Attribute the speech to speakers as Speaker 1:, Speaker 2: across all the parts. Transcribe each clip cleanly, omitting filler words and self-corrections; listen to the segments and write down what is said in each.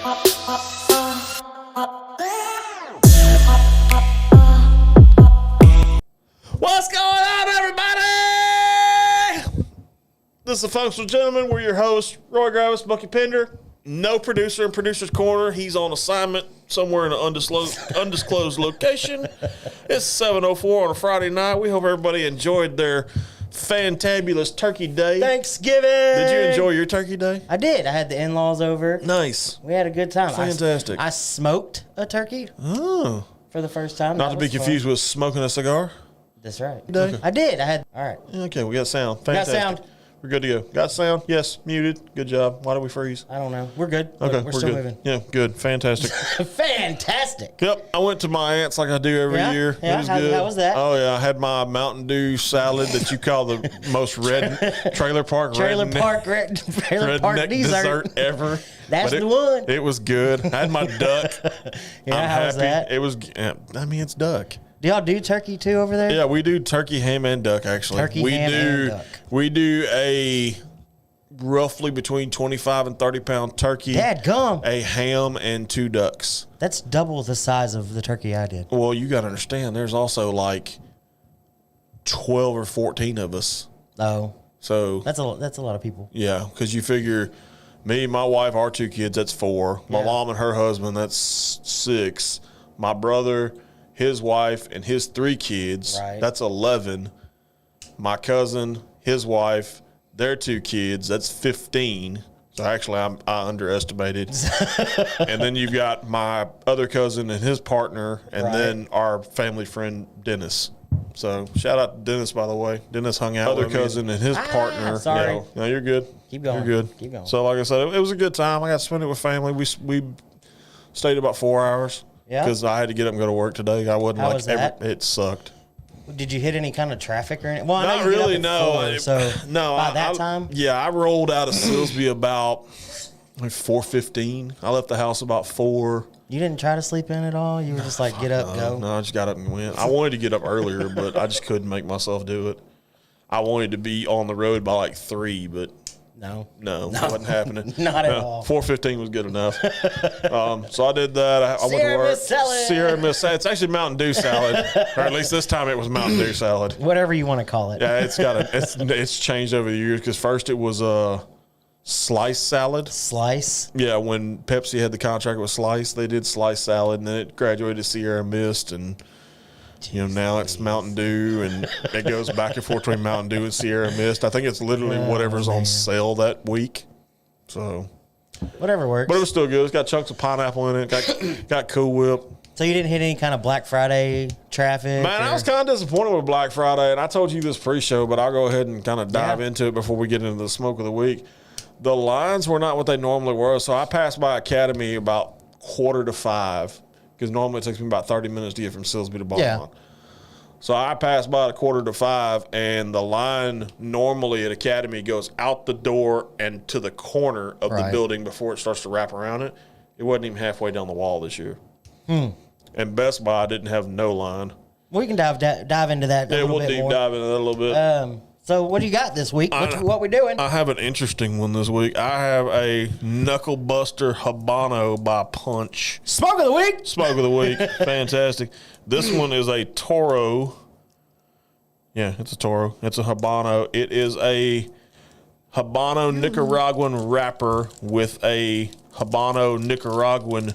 Speaker 1: What's going on, everybody? This is the Functional Gentleman. We're your hosts, Roy Gravis, Bucky Pender. No producer in Producer's Corner. He's on assignment somewhere in an undisclosed location. It's 7:04 on a Friday night. We hope everybody enjoyed their fantabulous turkey day.
Speaker 2: Thanksgiving.
Speaker 1: Did you enjoy your turkey day?
Speaker 2: I did. I had the in-laws over.
Speaker 1: Nice.
Speaker 2: We had a good time.
Speaker 1: Fantastic.
Speaker 2: I smoked a turkey
Speaker 1: Oh.
Speaker 2: for the first time.
Speaker 1: Not to be confused with smoking a cigar?
Speaker 2: That's right.
Speaker 1: Okay.
Speaker 2: I did. I had. All right.
Speaker 1: Okay, we got sound. Fantastic.
Speaker 2: Got sound.
Speaker 1: We're good to go. Got sound? Yes. Muted. Good job. Why did we freeze?
Speaker 2: I don't know. We're good.
Speaker 1: Okay,
Speaker 2: We're still
Speaker 1: good.
Speaker 2: moving.
Speaker 1: Yeah, good. Fantastic.
Speaker 2: Fantastic.
Speaker 1: Yep, I went to my aunt's like I do every year.
Speaker 2: Yeah,
Speaker 1: It was
Speaker 2: how
Speaker 1: good.
Speaker 2: was that?
Speaker 1: Oh yeah, I had my Mountain Dew salad that you call the most red trailer park
Speaker 2: Trailer park
Speaker 1: redneck dessert ever.
Speaker 2: That's
Speaker 1: But
Speaker 2: the one.
Speaker 1: It was good. I had my duck.
Speaker 2: Yeah, how was that?
Speaker 1: It was. I mean, it's duck.
Speaker 2: Do y'all do turkey too over there?
Speaker 1: Yeah, we do turkey, ham, and duck. Actually,
Speaker 2: And duck.
Speaker 1: We do a roughly between 25 and 30-pound turkey.
Speaker 2: Dadgum.
Speaker 1: A ham and 2 ducks.
Speaker 2: That's double the size of the turkey I did.
Speaker 1: Well, you got to understand, there's also like 12 or 14 of us.
Speaker 2: Oh,
Speaker 1: So
Speaker 2: that's a lot of people.
Speaker 1: yeah, because you figure me, my wife, our 2 kids, that's 4. My mom and her husband, that's 6. My brother, his wife, and his 3 kids,
Speaker 2: Right.
Speaker 1: that's 11. My cousin, his wife, their 2 kids, that's 15. So actually, I underestimated. And then you've got my other cousin and his partner, and
Speaker 2: Right.
Speaker 1: then our family friend Dennis. So shout out to Dennis, by the way. Dennis hung out with other cousin and his partner.
Speaker 2: sorry.
Speaker 1: You know, no, you're good.
Speaker 2: Keep going.
Speaker 1: You're good.
Speaker 2: Keep going.
Speaker 1: So like I said, it was a good time. I got to spend it with family. We stayed about 4 hours.
Speaker 2: Yeah?
Speaker 1: Because I had to get up and go to work today. I wasn't
Speaker 2: How
Speaker 1: like
Speaker 2: was that?
Speaker 1: it sucked.
Speaker 2: Did you hit any kind of traffic or anything? Well, I know
Speaker 1: Not
Speaker 2: you get up
Speaker 1: really,
Speaker 2: at
Speaker 1: no.
Speaker 2: 4, so
Speaker 1: No,
Speaker 2: by that time?
Speaker 1: Yeah, I rolled out of Silsby about like 4:15. I left the house about 4.
Speaker 2: You didn't try to sleep in at all? You were just like, get up, go?
Speaker 1: No, I just got up and went. I wanted to get up earlier, but I just couldn't make myself do it. I wanted to be on the road by like 3, but
Speaker 2: No.
Speaker 1: no, it wasn't happening.
Speaker 2: Not at all.
Speaker 1: 4:15 was good enough. So I did that. I went to
Speaker 2: Sierra
Speaker 1: work.
Speaker 2: Mist salad.
Speaker 1: Sierra Mist salad. It's actually Mountain Dew salad, or at least this time it was Mountain Dew salad.
Speaker 2: Whatever you want to call it.
Speaker 1: Yeah, it's changed over the years because first it was a slice salad.
Speaker 2: Slice.
Speaker 1: Yeah, when Pepsi had the contract with Slice, they did slice salad, and then it graduated to Sierra Mist, and now it's Mountain Dew, and it goes back and forth between Mountain Dew and Sierra Mist. I think it's literally whatever's on sale that week. So
Speaker 2: Whatever works.
Speaker 1: but it was still good. It's got chunks of pineapple in it. Got Cool Whip.
Speaker 2: So you didn't hit any kind of Black Friday traffic?
Speaker 1: Man, I was kind of disappointed with Black Friday, and I told you this pre-show, but I'll go ahead and kind of dive into it before we get into the smoke of the week. The lines were not what they normally were, so I passed by Academy about 4:45 because normally it takes me about 30 minutes to get from Silsby to Bourbon. So I passed by at 4:45, and the line normally at Academy goes out the door and to the corner of the building before it starts to wrap around it. It wasn't even halfway down the wall this year. And Best Buy didn't have no line.
Speaker 2: We can dive into that a little
Speaker 1: we'll
Speaker 2: bit
Speaker 1: deep
Speaker 2: more.
Speaker 1: dive into that a little bit.
Speaker 2: So what do you got this week? What we doing?
Speaker 1: I have an interesting one this week. I have a Knuckle Buster Habano by Punch.
Speaker 2: Smoke of the week.
Speaker 1: Smoke of the week. Fantastic. This one is a Toro. Yeah, it's a Toro. It's a Habano. It is a Habano Nicaraguan wrapper with a Habano Nicaraguan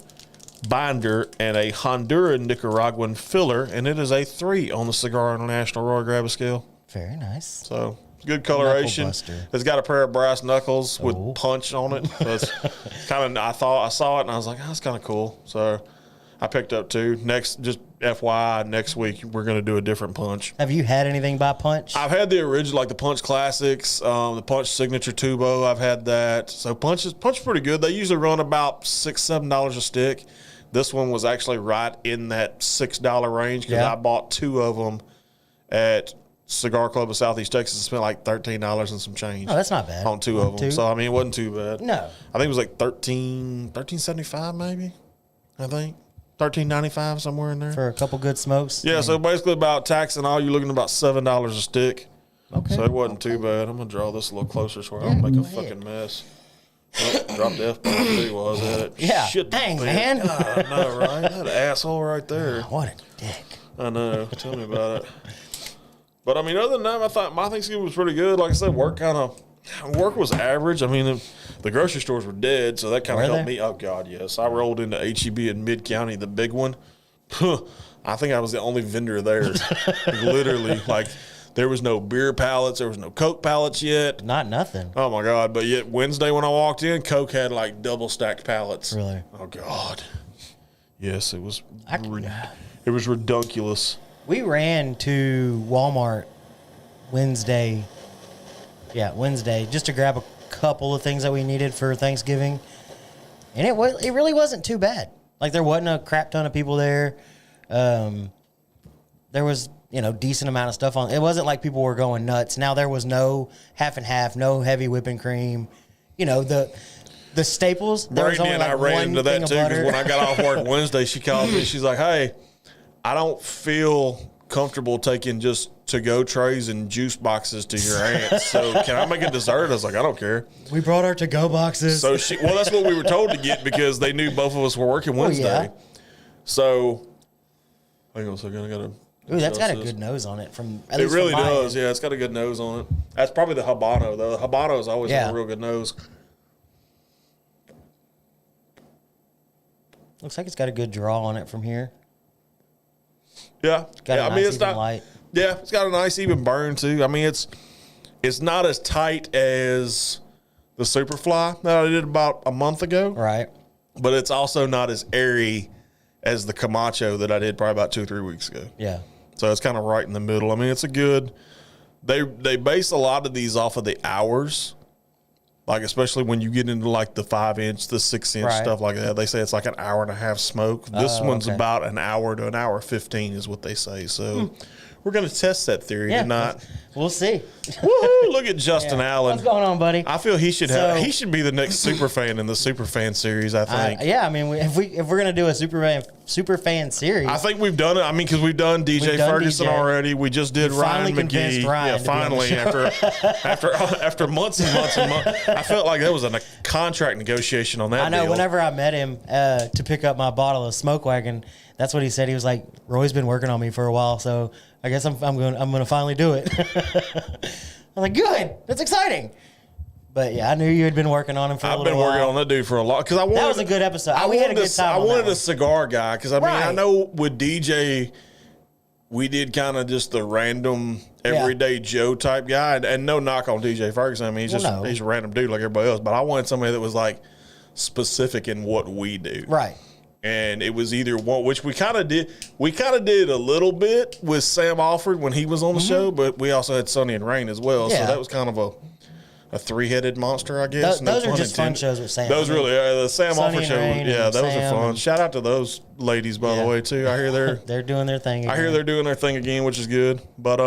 Speaker 1: binder and a Honduran Nicaraguan filler, and it is a 3 on the Cigar International Roy Grab scale.
Speaker 2: Very nice.
Speaker 1: So good coloration.
Speaker 2: Buster.
Speaker 1: It's got a pair of brass knuckles with punch on it. So it's kind of. I saw it and I was like, oh, that's kind of cool. So I picked up 2. Next, just FYI, next week we're going to do a different punch.
Speaker 2: Have you had anything by Punch?
Speaker 1: I've had the original, like the Punch Classics, the Punch Signature Tubo. I've had that. So Punch is pretty good. They usually run about $6-7 a stick. This one was actually right in that $6 range because I bought 2 of them at Cigar Club of Southeast Texas. I spent like $13 and some change.
Speaker 2: Oh, that's not bad.
Speaker 1: On 2 of them. So, I mean, it wasn't too bad.
Speaker 2: No.
Speaker 1: I think it was like $13.75 maybe, I think. $13.95, somewhere in there.
Speaker 2: For a couple good smokes?
Speaker 1: Yeah, so basically about tax and all, you're looking at about $7 a stick.
Speaker 2: Okay.
Speaker 1: So it wasn't too bad. I'm going to draw this a little closer so I don't make a fucking mess. Oh, dropped the F-bomb too while I was at it.
Speaker 2: Yeah.
Speaker 1: Shit,
Speaker 2: Dang, man.
Speaker 1: God, I know, right? That asshole right there.
Speaker 2: What a dick.
Speaker 1: I know. Tell me about it. But, I mean, other than that, I thought my Thanksgiving was pretty good. Like I said, work was average. I mean, the grocery stores were dead, so that kind of helped me. Oh, God, yes. I rolled into H-E-B in Mid-County, the big one. I think I was the only vendor there. Literally, like, there was no beer pallets. There was no Coke pallets yet.
Speaker 2: Not nothing.
Speaker 1: Oh, my God. But yet Wednesday when I walked in, Coke had, like, double-stacked pallets.
Speaker 2: Really?
Speaker 1: Oh, God. Yes, it was it was ridiculous.
Speaker 2: We ran to Walmart Wednesday. Yeah, Wednesday, just to grab a couple of things that we needed for Thanksgiving. And it really wasn't too bad. Like, there wasn't a crap ton of people there. There was, decent amount of stuff on. It wasn't like people were going nuts. Now, there was no half and half, no heavy whipping cream. The staples. There was
Speaker 1: Brandy
Speaker 2: only
Speaker 1: and I ran into that too because when I got off work Wednesday, she called me. She's like, "Hey, I don't feel comfortable taking just to-go trays and juice boxes to your aunt. So can I make a dessert?" I was like, "I don't care."
Speaker 2: We brought our to-go boxes.
Speaker 1: So that's what we were told to get because they knew both of us were working Wednesday.
Speaker 2: Yeah.
Speaker 1: So hang on a second, I gotta.
Speaker 2: Ooh, that's got a good nose on it.
Speaker 1: It really does. Yeah, it's got a good nose on it. That's probably the Habano though. The Habanos always have a real good nose.
Speaker 2: Looks like it's got a good draw on it from here.
Speaker 1: Yeah,
Speaker 2: It's not light.
Speaker 1: Yeah, it's got a nice even burn too. I mean, it's not as tight as the Superfly that I did about a month ago,
Speaker 2: Right.
Speaker 1: but it's also not as airy as the Camacho that I did probably about 2 or 3 weeks ago.
Speaker 2: Yeah.
Speaker 1: So it's kind of right in the middle. I mean, it's a good. They base a lot of these off of the hours. Like, especially when you get into like the 5-inch, the 6-inch stuff like that, they say it's like an hour and a half smoke. This one's about an hour to an hour 15 is what they say. So we're going to test that theory tonight.
Speaker 2: We'll see.
Speaker 1: Woohoo! Look at Justin Allen.
Speaker 2: What's going on, buddy?
Speaker 1: I feel he should be the next super fan in the super fan series. I think.
Speaker 2: I mean, if we're gonna do a super fan series,
Speaker 1: I think we've done it. I mean, because we've done DJ Ferguson already. We just did Ryan McGee. Finally, after months and months and months, I felt like that was a contract negotiation on that.
Speaker 2: I know.
Speaker 1: Deal.
Speaker 2: Whenever I met him to pick up my bottle of Smoke Wagon, that's what he said. He was like, "Roy's been working on me for a while, so I guess I'm gonna finally do it." I'm like, "Good, that's exciting." But yeah, I knew you had been working on him for a little while.
Speaker 1: I've been working on that dude for a lot because I wanted.
Speaker 2: That was a good episode. We had a good time.
Speaker 1: I wanted a cigar guy because I mean I know with DJ, we did kind of just the random everyday Joe type guy, and no knock on DJ Ferguson. I mean he's a random dude like everybody else, but I wanted somebody that was like specific in what we do.
Speaker 2: Right.
Speaker 1: And it was either one, which we kind of did. We kind of did a little bit with Sam Alford when he was on the show, but we also had Sonny and Rain as well.
Speaker 2: Yeah.
Speaker 1: So that was kind of a three-headed monster, I guess.
Speaker 2: Those are just fun shows with Sam.
Speaker 1: Those really are. The Sam
Speaker 2: Sonny
Speaker 1: Alford show,
Speaker 2: Rain
Speaker 1: those are fun. Shout out to those ladies, by the way, too. I hear
Speaker 2: they're doing their thing again.
Speaker 1: I hear they're doing their thing again, which is good. But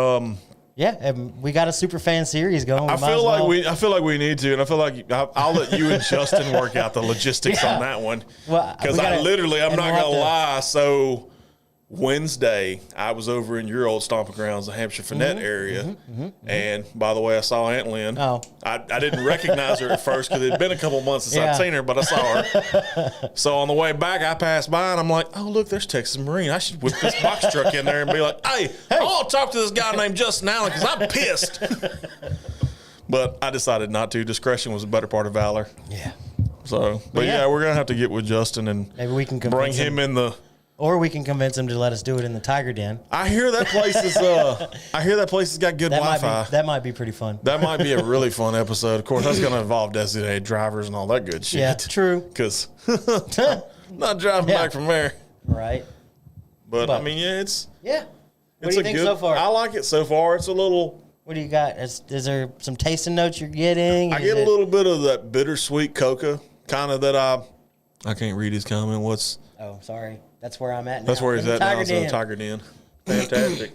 Speaker 2: yeah, we got a super fan series going.
Speaker 1: I feel like we need to, and I feel like I'll let you and Justin work out the logistics on that one.
Speaker 2: Well,
Speaker 1: because I'm not gonna lie. So Wednesday, I was over in your old stomping grounds, the Hampshire Finette area, and by the way, I saw Aunt Lynn.
Speaker 2: Oh,
Speaker 1: I didn't recognize her at first because it'd been a couple months since I'd seen her, but I saw her. So on the way back, I passed by and I'm like, "Oh, look, there's Texas Marine. I should whip this box truck in there and be like, hey, I'll talk to this guy named Justin Allen because I'm pissed." But I decided not to. Discretion was a better part of valor.
Speaker 2: Yeah.
Speaker 1: So, but yeah, we're gonna have to get with Justin and
Speaker 2: maybe we can
Speaker 1: bring him in the.
Speaker 2: Or we can convince him to let us do it in the Tiger Den.
Speaker 1: I hear that place is. I hear that place has got good Wi-Fi.
Speaker 2: That might be pretty fun.
Speaker 1: That might be a really fun episode. Of course, that's going to involve designated drivers and all that good shit.
Speaker 2: Yeah, true.
Speaker 1: Because not driving back from there.
Speaker 2: Right.
Speaker 1: But I mean, it's.
Speaker 2: Yeah. What do you think so far?
Speaker 1: I like it so far. It's a little.
Speaker 2: What do you got? Is there some tasting notes you're getting?
Speaker 1: I get a little bit of that bittersweet coca, kind of that I can't read his comment. What's?
Speaker 2: Oh, sorry. That's where I'm at now.
Speaker 1: That's where he's at now.
Speaker 2: Den.
Speaker 1: So Tiger Den. Fantastic.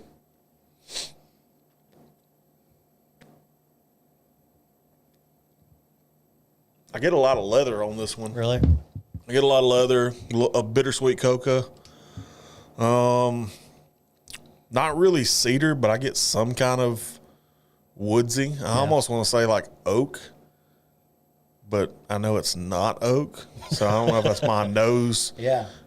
Speaker 1: I get a lot of leather on this one.
Speaker 2: Really?
Speaker 1: I get a lot of leather, a bittersweet coca. Not really cedar, but I get some kind of woodsy. I almost want to say like oak. but I know it's not oak, so I don't know if that's my nose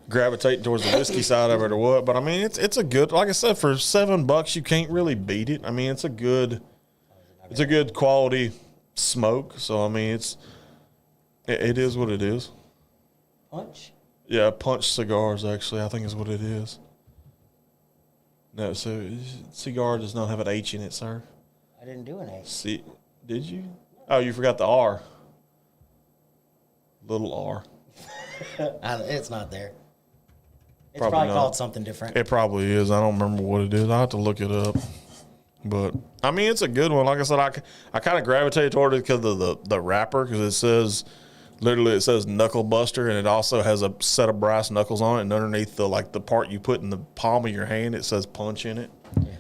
Speaker 1: gravitating towards the whiskey side of it or what. But I mean, it's a good, like I said, for $7 you can't really beat it. I mean, it's a good quality smoke. So I mean, it is what it is.
Speaker 2: Punch?
Speaker 1: Yeah, Punch Cigars, actually, I think is what it is. No, so cigar does not have an H in it, sir.
Speaker 2: I didn't do an H.
Speaker 1: See, did you? Oh, you forgot the R. Little R.
Speaker 2: It's not there. It's
Speaker 1: Probably
Speaker 2: probably
Speaker 1: not.
Speaker 2: called something different.
Speaker 1: It probably is. I don't remember what it is. I'll have to look it up. But, I mean, it's a good one. Like I said, I kind of gravitated toward it because of the wrapper, because it says, literally it says Knuckle Buster, and it also has a set of brass knuckles on it, and underneath the part you put in the palm of your hand, it says Punch in it. Yeah.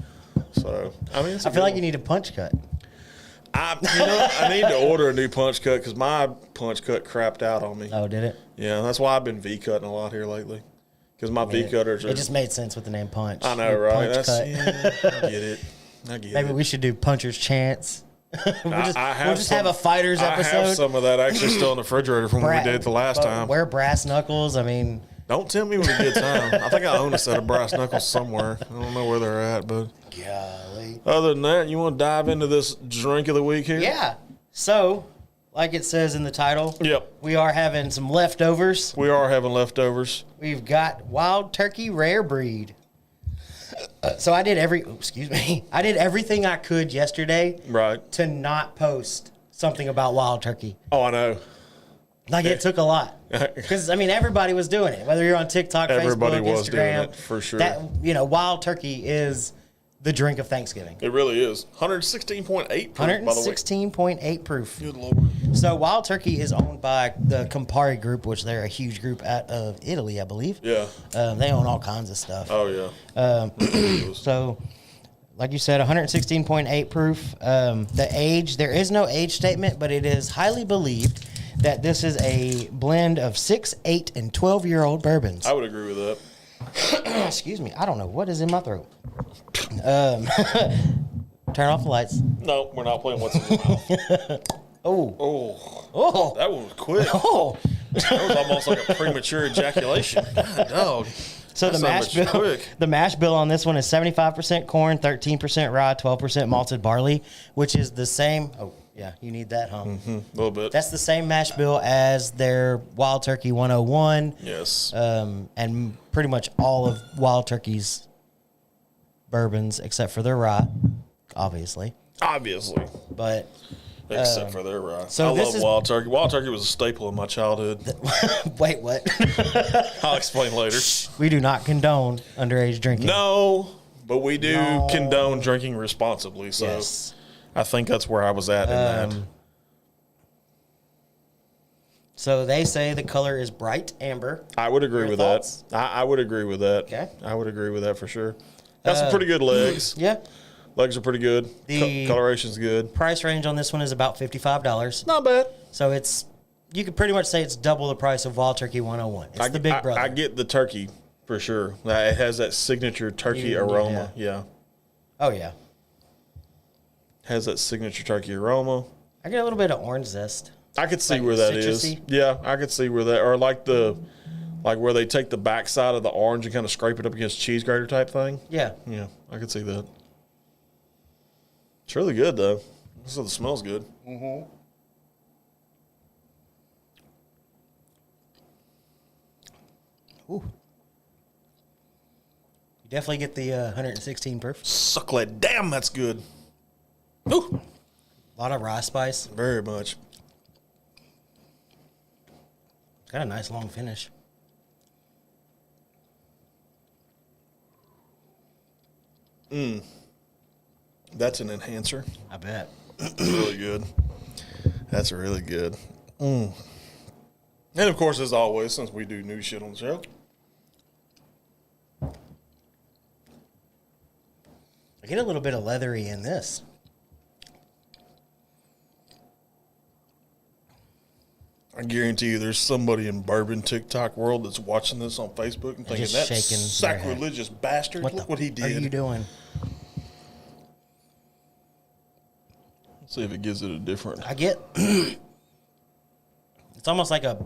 Speaker 1: So, I mean,
Speaker 2: I feel like you need a punch cut.
Speaker 1: I need to order a new punch cut because my punch cut crapped out on me.
Speaker 2: Oh, did it?
Speaker 1: Yeah, that's why I've been V-cutting a lot here lately. Because my V-cutters are...
Speaker 2: It just made sense with the name Punch.
Speaker 1: I know, right?
Speaker 2: Punch cut.
Speaker 1: Yeah, I get it.
Speaker 2: Maybe we should do Puncher's Chance. we'll just have a fighters episode.
Speaker 1: I have some of that actually still in the refrigerator from when we did it the last time.
Speaker 2: Wear brass knuckles. I mean...
Speaker 1: Don't tell me when a good time. I think I own a set of brass knuckles somewhere. I don't know where they're at, but...
Speaker 2: Golly.
Speaker 1: Other than that, you want to dive into this drink of the week here?
Speaker 2: Yeah. So, like it says in the title,
Speaker 1: Yep.
Speaker 2: we are having some leftovers.
Speaker 1: We are having leftovers.
Speaker 2: We've got Wild Turkey Rare Breed. So I did I did everything I could yesterday to not post something about Wild Turkey.
Speaker 1: Oh, I know.
Speaker 2: Like, it took a lot. Because, I mean, everybody was doing it. Whether you're on TikTok,
Speaker 1: Everybody
Speaker 2: Facebook,
Speaker 1: was doing
Speaker 2: Instagram.
Speaker 1: it, for sure.
Speaker 2: Wild Turkey is the drink of Thanksgiving.
Speaker 1: It really is. 116.8 proof,
Speaker 2: 116.8 proof.
Speaker 1: Good Lord.
Speaker 2: So Wild Turkey is owned by the Campari Group, which they're a huge group out of Italy, I believe.
Speaker 1: Yeah.
Speaker 2: They own all kinds of stuff.
Speaker 1: Oh, yeah.
Speaker 2: So, like you said, 116.8 proof. The age, there is no age statement, but it is highly believed that this is a blend of 6, 8, and 12-year-old bourbons.
Speaker 1: I would agree with that.
Speaker 2: Excuse me. I don't know what is in my throat. Turn off the lights.
Speaker 1: No, we're not playing what's in your mouth.
Speaker 2: Oh.
Speaker 1: That one was quick.
Speaker 2: Oh.
Speaker 1: That was almost like a premature ejaculation. God, dog.
Speaker 2: So the mash bill on this one is 75% corn, 13% rye, 12% malted barley, which is the same. Oh, yeah, you need that, huh?
Speaker 1: Mm-hmm, a little bit.
Speaker 2: That's the same mash bill as their Wild Turkey 101.
Speaker 1: Yes.
Speaker 2: And pretty much all of Wild Turkey's bourbons, except for their rye, obviously.
Speaker 1: But except for their rye.
Speaker 2: So
Speaker 1: I love Wild Turkey. Wild Turkey was a staple in my childhood.
Speaker 2: Wait, what?
Speaker 1: I'll explain later.
Speaker 2: We do not condone underage drinking.
Speaker 1: No, but we do condone drinking responsibly. So yes. I think that's where I was at in that.
Speaker 2: So they say the color is bright amber.
Speaker 1: I would agree with that. I would agree with that.
Speaker 2: Okay.
Speaker 1: I would agree with that for sure. Got some pretty good legs.
Speaker 2: Yeah.
Speaker 1: Legs are pretty good. The coloration's good.
Speaker 2: Price range on this one is about $55.
Speaker 1: Not bad.
Speaker 2: So you could pretty much say it's double the price of Wild Turkey 101. It's the big brother.
Speaker 1: I get the turkey for sure. It has that signature turkey aroma. Yeah.
Speaker 2: Oh, yeah.
Speaker 1: Has that signature turkey aroma.
Speaker 2: I get a little bit of orange zest.
Speaker 1: I could see where that is. Yeah, I could see where that, or like where they take the backside of the orange and kind of scrape it up against cheese grater type thing.
Speaker 2: Yeah.
Speaker 1: Yeah, I could see that. It's really good though. So the smell's good.
Speaker 2: Mm-hmm. Ooh. You definitely get the 116 proof.
Speaker 1: Sucklet. Damn, that's good. Ooh.
Speaker 2: A lot of rye spice.
Speaker 1: Very much.
Speaker 2: It's got a nice long finish.
Speaker 1: That's an enhancer.
Speaker 2: I bet.
Speaker 1: Really good. That's really good. And of course, as always, since we do new shit on the show,
Speaker 2: I get a little bit of leathery in this.
Speaker 1: I guarantee you there's somebody in bourbon TikTok world that's watching this on Facebook and thinking, that sacrilegious bastard, look what he did.
Speaker 2: What are you doing?
Speaker 1: Let's see if it gives it a different.
Speaker 2: I get It's almost like a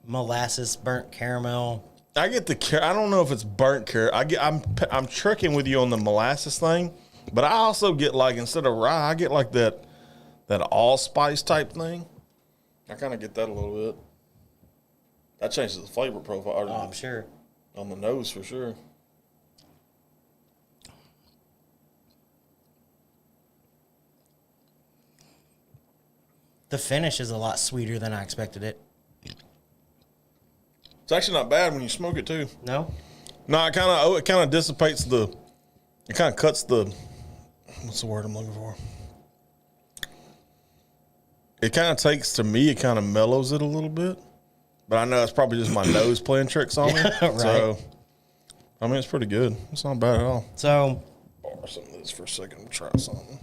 Speaker 2: molasses burnt caramel.
Speaker 1: I get I don't know if it's burnt caramel. I'm tricking with you on the molasses thing, but I also get like, instead of rye, I get like that allspice type thing. I kind of get that a little bit. That changes the flavor profile.
Speaker 2: Oh, I'm sure.
Speaker 1: On the nose for sure.
Speaker 2: The finish is a lot sweeter than I expected it.
Speaker 1: It's actually not bad when you smoke it too.
Speaker 2: No?
Speaker 1: No, it kind of dissipates it kind of cuts what's the word I'm looking for? It kind of it kind of mellows it a little bit. But I know it's probably just my nose playing tricks on me.
Speaker 2: Right.
Speaker 1: So, I mean, it's pretty good. It's not bad at all.
Speaker 2: So,
Speaker 1: Borrow some of this for a second and try something.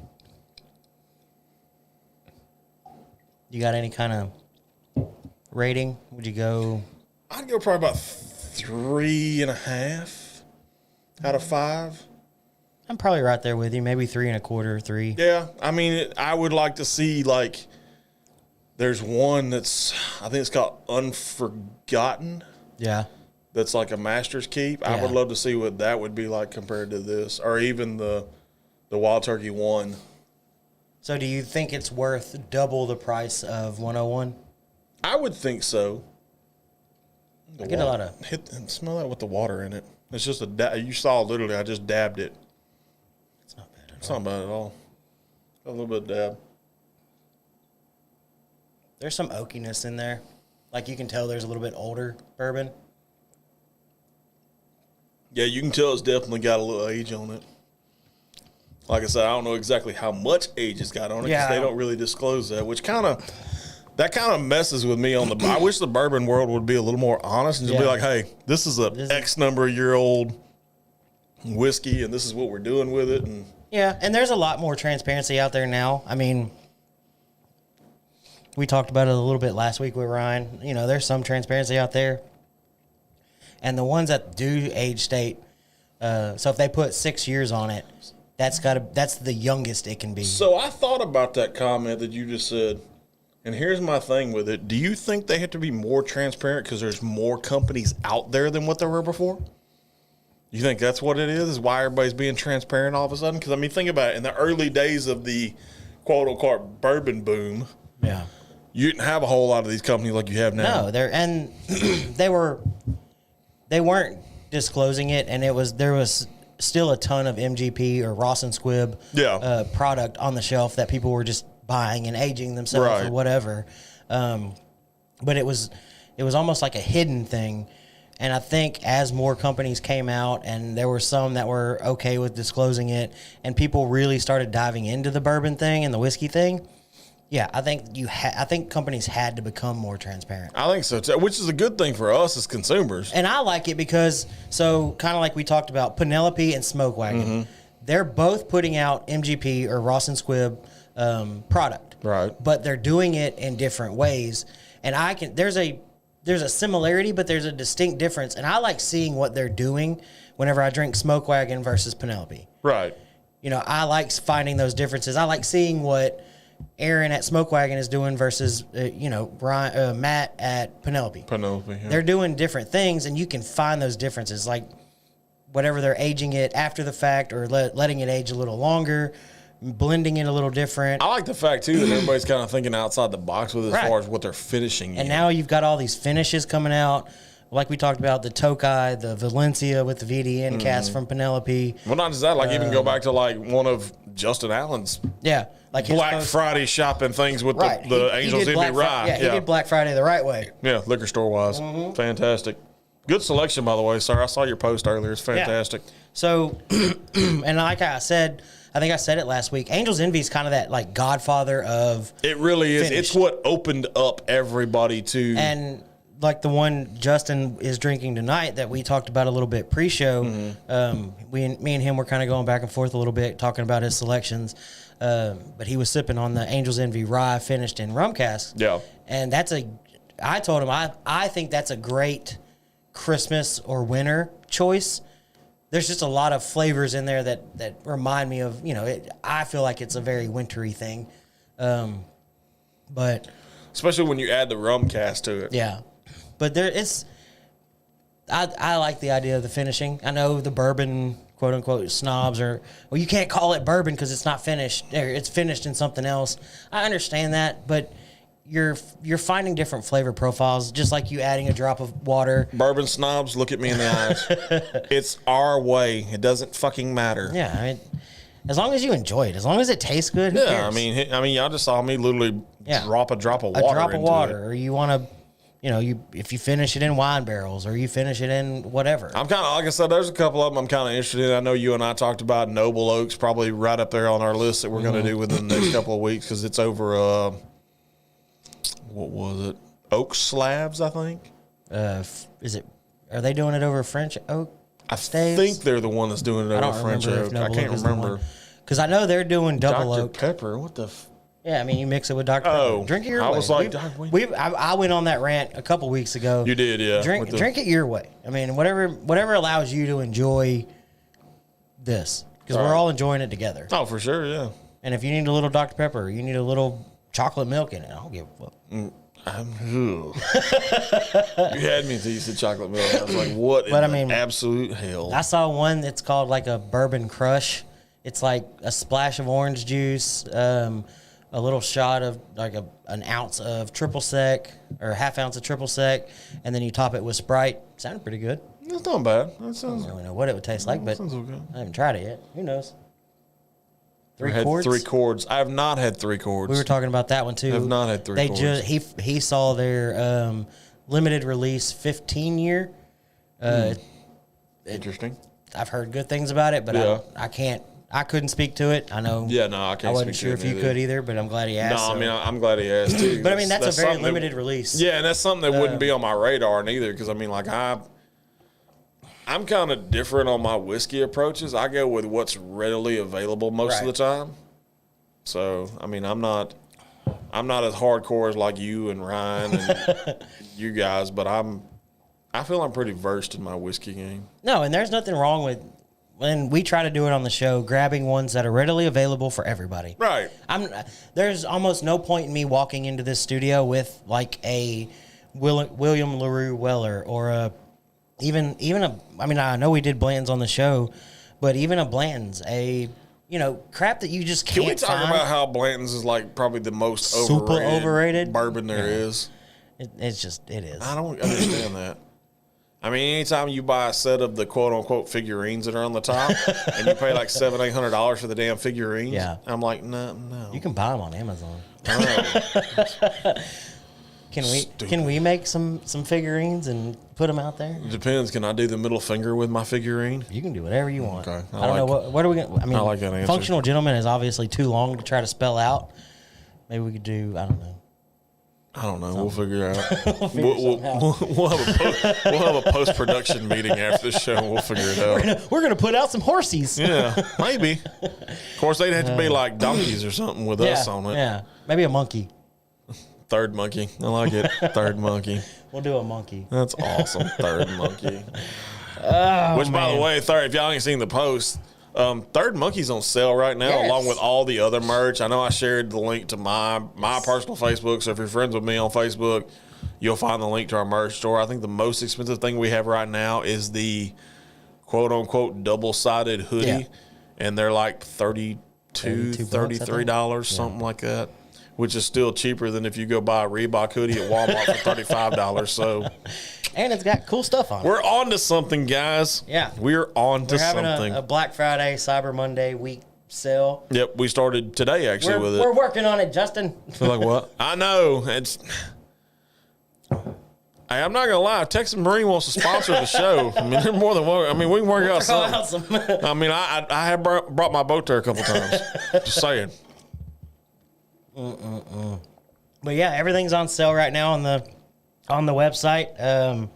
Speaker 2: you got any kind of rating? Would you go?
Speaker 1: I'd go probably about 3.5 out of 5.
Speaker 2: I'm probably right there with you. Maybe 3.25, 3.
Speaker 1: Yeah, I mean, I would like to see, like, there's one I think it's called Unforgotten.
Speaker 2: Yeah.
Speaker 1: That's like a master's keep.
Speaker 2: Yeah.
Speaker 1: I would love to see what that would be like compared to this, or even the Wild Turkey 1.
Speaker 2: So do you think it's worth double the price of 101?
Speaker 1: I would think so.
Speaker 2: I get a lot of...
Speaker 1: Hit and smell that with the water in it. It's just you saw literally, I just dabbed it.
Speaker 2: It's not bad at all.
Speaker 1: It's not bad at all. A little bit of dab.
Speaker 2: There's some oakiness in there. Like, you can tell there's a little bit older bourbon.
Speaker 1: Yeah, you can tell it's definitely got a little age on it. Like I said, I don't know exactly how much age it's got on it because they don't really disclose that, which kind of messes with me on the. I wish the bourbon world would be a little more honest and just be like, "Hey, this is X number of year old whiskey, and this is what we're doing with it." And
Speaker 2: yeah, and there's a lot more transparency out there now. I mean, we talked about it a little bit last week with Ryan. You know, there's some transparency out there, and the ones that do age state. So if they put 6 years on it, that's the youngest it can be.
Speaker 1: So I thought about that comment that you just said, and here's my thing with it. Do you think they have to be more transparent because there's more companies out there than what there were before? You think that's what it is why everybody's being transparent all of a sudden? Because, I mean, think about it. In the early days of the quote-unquote bourbon boom,
Speaker 2: yeah,
Speaker 1: you didn't have a whole lot of these companies like you have now.
Speaker 2: No, they weren't disclosing it, and there was still a ton of MGP or Ross and Squibb product on the shelf that people were just buying and aging themselves or whatever. But it was almost like a hidden thing. And I think as more companies came out and there were some that were okay with disclosing it and people really started diving into the bourbon thing and the whiskey thing, yeah, I think companies had to become more transparent.
Speaker 1: I think so too, which is a good thing for us as consumers.
Speaker 2: And I like it because, so kind of like we talked about, Penelope and Smoke Wagon, they're both putting out MGP or Ross and Squibb product,
Speaker 1: right?
Speaker 2: But they're doing it in different ways. And there's a similarity, but there's a distinct difference. And I like seeing what they're doing whenever I drink Smoke Wagon versus Penelope.
Speaker 1: Right.
Speaker 2: You know, I like finding those differences. I like seeing what Aaron at Smoke Wagon is doing versus, Matt at Penelope.
Speaker 1: Yeah.
Speaker 2: They're doing different things, and you can find those differences, like whatever they're aging it after the fact or letting it age a little longer, blending it a little different.
Speaker 1: I like the fact, too, that everybody's kind of thinking outside the box with as far as what they're finishing.
Speaker 2: And now you've got all these finishes coming out. Like we talked about, the Tokai, the Valencia with the VDN cast from Penelope.
Speaker 1: Well, not just that. Like, even go back to, like, one of Justin Allen's
Speaker 2: like
Speaker 1: Black Friday shopping things with the Angels Envy Rye.
Speaker 2: He did Black Friday the right way.
Speaker 1: Yeah, liquor store-wise. Fantastic. Good selection, by the way, sir. I saw your post earlier. It's fantastic.
Speaker 2: Yeah. So, and like I said, I think I said it last week, Angels Envy is kind of that, like, godfather of
Speaker 1: It really is.
Speaker 2: finish.
Speaker 1: It's what opened up everybody to...
Speaker 2: And like the one Justin is drinking tonight that we talked about a little bit pre-show, me and him were kind of going back and forth a little bit, talking about his selections. But he was sipping on the Angels Envy Rye finished in rum cask.
Speaker 1: Yeah.
Speaker 2: And I told him, I think that's a great Christmas or winter choice. There's just a lot of flavors in there that remind me of, I feel like it's a very wintry thing. But
Speaker 1: especially when you add the rum cast to it.
Speaker 2: Yeah, but I like the idea of the finishing. I know the bourbon, quote unquote, snobs are, well, you can't call it bourbon because it's not finished, or it's finished in something else. I understand that, but you're finding different flavor profiles, just like you adding a drop of water.
Speaker 1: Bourbon snobs, look at me in the eyes. It's our way. It doesn't fucking matter.
Speaker 2: Yeah, I mean, as long as you enjoy it, as long as it tastes good, who cares?
Speaker 1: I mean, y'all just saw me literally drop a drop of water.
Speaker 2: A drop of water,
Speaker 1: it.
Speaker 2: or you want to, if you finish it in wine barrels, or you finish it in whatever.
Speaker 1: I'm kind of, like I said, there's a couple of them I'm kind of interested in. I know you and I talked about Noble Oak's probably right up there on our list that we're going to do within the next couple of weeks because it's over. What was it? Oak slabs, I think.
Speaker 2: Is it? Are they doing it over French oak?
Speaker 1: I think they're the one that's doing it over French oak. I can't remember.
Speaker 2: Because I know they're doing double
Speaker 1: Dr.
Speaker 2: oak.
Speaker 1: Pepper, what the?
Speaker 2: Yeah, I mean, you mix it with Dr. Pepper. Drink it your way.
Speaker 1: I was like,
Speaker 2: I went on that rant a couple weeks ago.
Speaker 1: You did, yeah.
Speaker 2: Drink it your way. I mean, whatever allows you to enjoy this, because we're all enjoying it together.
Speaker 1: Oh, for sure, yeah.
Speaker 2: And if you need a little Dr. Pepper, you need a little chocolate milk in it, I don't give a fuck.
Speaker 1: You had me until you said chocolate milk. I was like, what in absolute hell?
Speaker 2: I saw one that's called like a bourbon crush. It's like a splash of orange juice, a little shot of like an ounce of triple sec or a half ounce of triple sec, and then you top it with Sprite. Sounded pretty good.
Speaker 1: That's not bad. That sounds.
Speaker 2: I don't really know what it would taste like, but
Speaker 1: okay.
Speaker 2: I haven't tried it yet. Who knows?
Speaker 1: Three chords. I have not had 3 chords.
Speaker 2: We were talking about that one too.
Speaker 1: I have not had 3 chords.
Speaker 2: He saw their limited release 15-year.
Speaker 1: Interesting.
Speaker 2: I've heard good things about it, but I couldn't speak to it. I know.
Speaker 1: Yeah, no, I can't.
Speaker 2: I wasn't sure if you could either, but I'm glad he asked.
Speaker 1: No, I mean, I'm glad he asked too.
Speaker 2: But I mean, that's a very limited release.
Speaker 1: Yeah, and that's something that wouldn't be on my radar neither, because I mean, like I'm kind of different on my whiskey approaches. I go with what's readily available most of the time. So, I mean, I'm not as hardcore as like you and Ryan and you guys, but I feel I'm pretty versed in my whiskey game.
Speaker 2: No, and there's nothing wrong with when we try to do it on the show, grabbing ones that are readily available for everybody.
Speaker 1: Right.
Speaker 2: There's almost no point in me walking into this studio with like a William LaRue Weller or even a, I mean, I know we did Blanton's on the show, but even a Blanton's, crap that you just can't find.
Speaker 1: Can we talk about how Blanton's is like probably the most
Speaker 2: super overrated
Speaker 1: bourbon there is?
Speaker 2: It is.
Speaker 1: I don't understand that. I mean, anytime you buy a set of the quote-unquote figurines that are on the top and you pay like $700-800 for the damn figurines, I'm like, no.
Speaker 2: You can buy them on Amazon. Can we make some figurines and put them out there?
Speaker 1: It depends. Can I do the middle finger with my figurine?
Speaker 2: You can do whatever you want.
Speaker 1: Okay.
Speaker 2: I don't know what are we going to. I mean,
Speaker 1: I like that answer.
Speaker 2: Functional Gentleman is obviously too long to try to spell out. Maybe we could do, I don't know.
Speaker 1: We'll figure it out. We'll have a post-production meeting after the show and we'll figure it out.
Speaker 2: We're gonna put out some horsies.
Speaker 1: Yeah, maybe. Of course, they'd have to be like donkeys or something with us on it.
Speaker 2: Yeah, maybe a monkey.
Speaker 1: Third monkey. I like it. Third monkey.
Speaker 2: We'll do a monkey.
Speaker 1: That's awesome. Third monkey. Which, by the way, if y'all ain't seen the post, Third Monkey's on sale right now, along with all the other merch. I know I shared the link to my personal Facebook, so if you're friends with me on Facebook, you'll find the link to our merch store. I think the most expensive thing we have right now is the quote-unquote double-sided hoodie, and they're like $32, $33, something like that, which is still cheaper than if you go buy a Reebok hoodie at Walmart for $35. So...
Speaker 2: And it's got cool stuff on it.
Speaker 1: We're on to something, guys.
Speaker 2: Yeah.
Speaker 1: We're on to something.
Speaker 2: We're having a Black Friday, Cyber Monday week sale.
Speaker 1: Yep, we started today, actually, with it.
Speaker 2: We're working on it, Justin.
Speaker 1: Like what? I know. Hey, I'm not going to lie. Texas Marine wants to sponsor the show. I mean, they're more than welcome. I mean, we can work out something. I mean, I have brought my boat there a couple times. Just saying.
Speaker 2: But, yeah, everything's on sale right now on the website.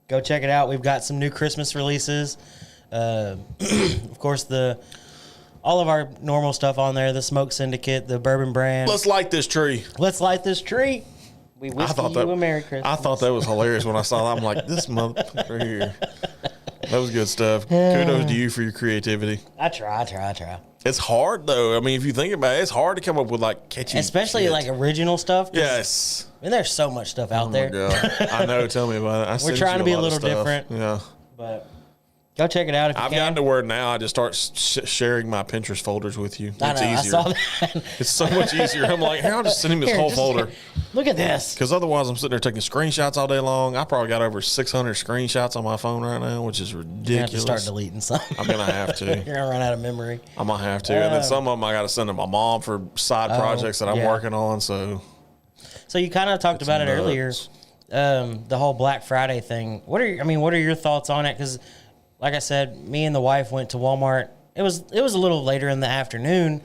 Speaker 2: Go check it out. We've got some new Christmas releases. Of course, all of our normal stuff on there, the Smoke Syndicate, the Bourbon brand.
Speaker 1: Let's light this tree.
Speaker 2: We wish you a Merry Christmas.
Speaker 1: I thought that was hilarious when I saw that. I'm like, this motherfucker here. That was good stuff. Kudos to you for your creativity.
Speaker 2: I try.
Speaker 1: It's hard though. I mean, if you think about it, it's hard to come up with like catchy,
Speaker 2: especially
Speaker 1: shit.
Speaker 2: like original stuff.
Speaker 1: Yes.
Speaker 2: I mean, there's so much stuff out there.
Speaker 1: God. I know. Tell me about it.
Speaker 2: We're trying to be a little different.
Speaker 1: Yeah.
Speaker 2: But go check it out if you
Speaker 1: I've
Speaker 2: can.
Speaker 1: gotten to where now I just start sharing my Pinterest folders with you. It's
Speaker 2: I know,
Speaker 1: easier.
Speaker 2: I saw that.
Speaker 1: It's so much easier. I'm like, hey, I'll just send him this whole folder.
Speaker 2: Look at this.
Speaker 1: Because otherwise, I'm sitting there taking screenshots all day long. I probably got over 600 screenshots on my phone right now, which is ridiculous.
Speaker 2: You have to start deleting some.
Speaker 1: I'm going to have to.
Speaker 2: You're going to run out of memory.
Speaker 1: I'm going to have to. And then some of them I got to send to my mom for side projects that I'm working on. So
Speaker 2: you kind of talked about it earlier, the whole Black Friday thing. What are your thoughts on it? Because like I said, me and the wife went to Walmart. It was a little later in the afternoon,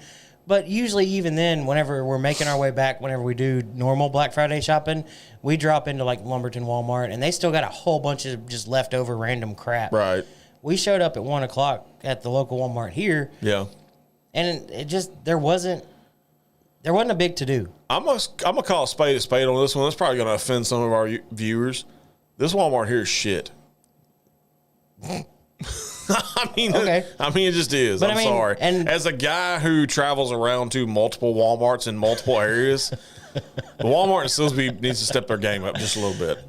Speaker 2: but usually even then, whenever we're making our way back, whenever we do normal Black Friday shopping, we drop into like Lumberton Walmart, and they still got a whole bunch of just leftover random crap.
Speaker 1: Right.
Speaker 2: We showed up at 1 o'clock at the local Walmart here.
Speaker 1: Yeah.
Speaker 2: And it just there wasn't a big to do.
Speaker 1: I'm gonna call a spade on this one. That's probably gonna offend some of our viewers. This Walmart here is shit. I mean, it just is. But I'm sorry. And as a guy who travels around to multiple Walmarts in multiple areas, the Walmart in Silsbee needs to step their game up just a little bit.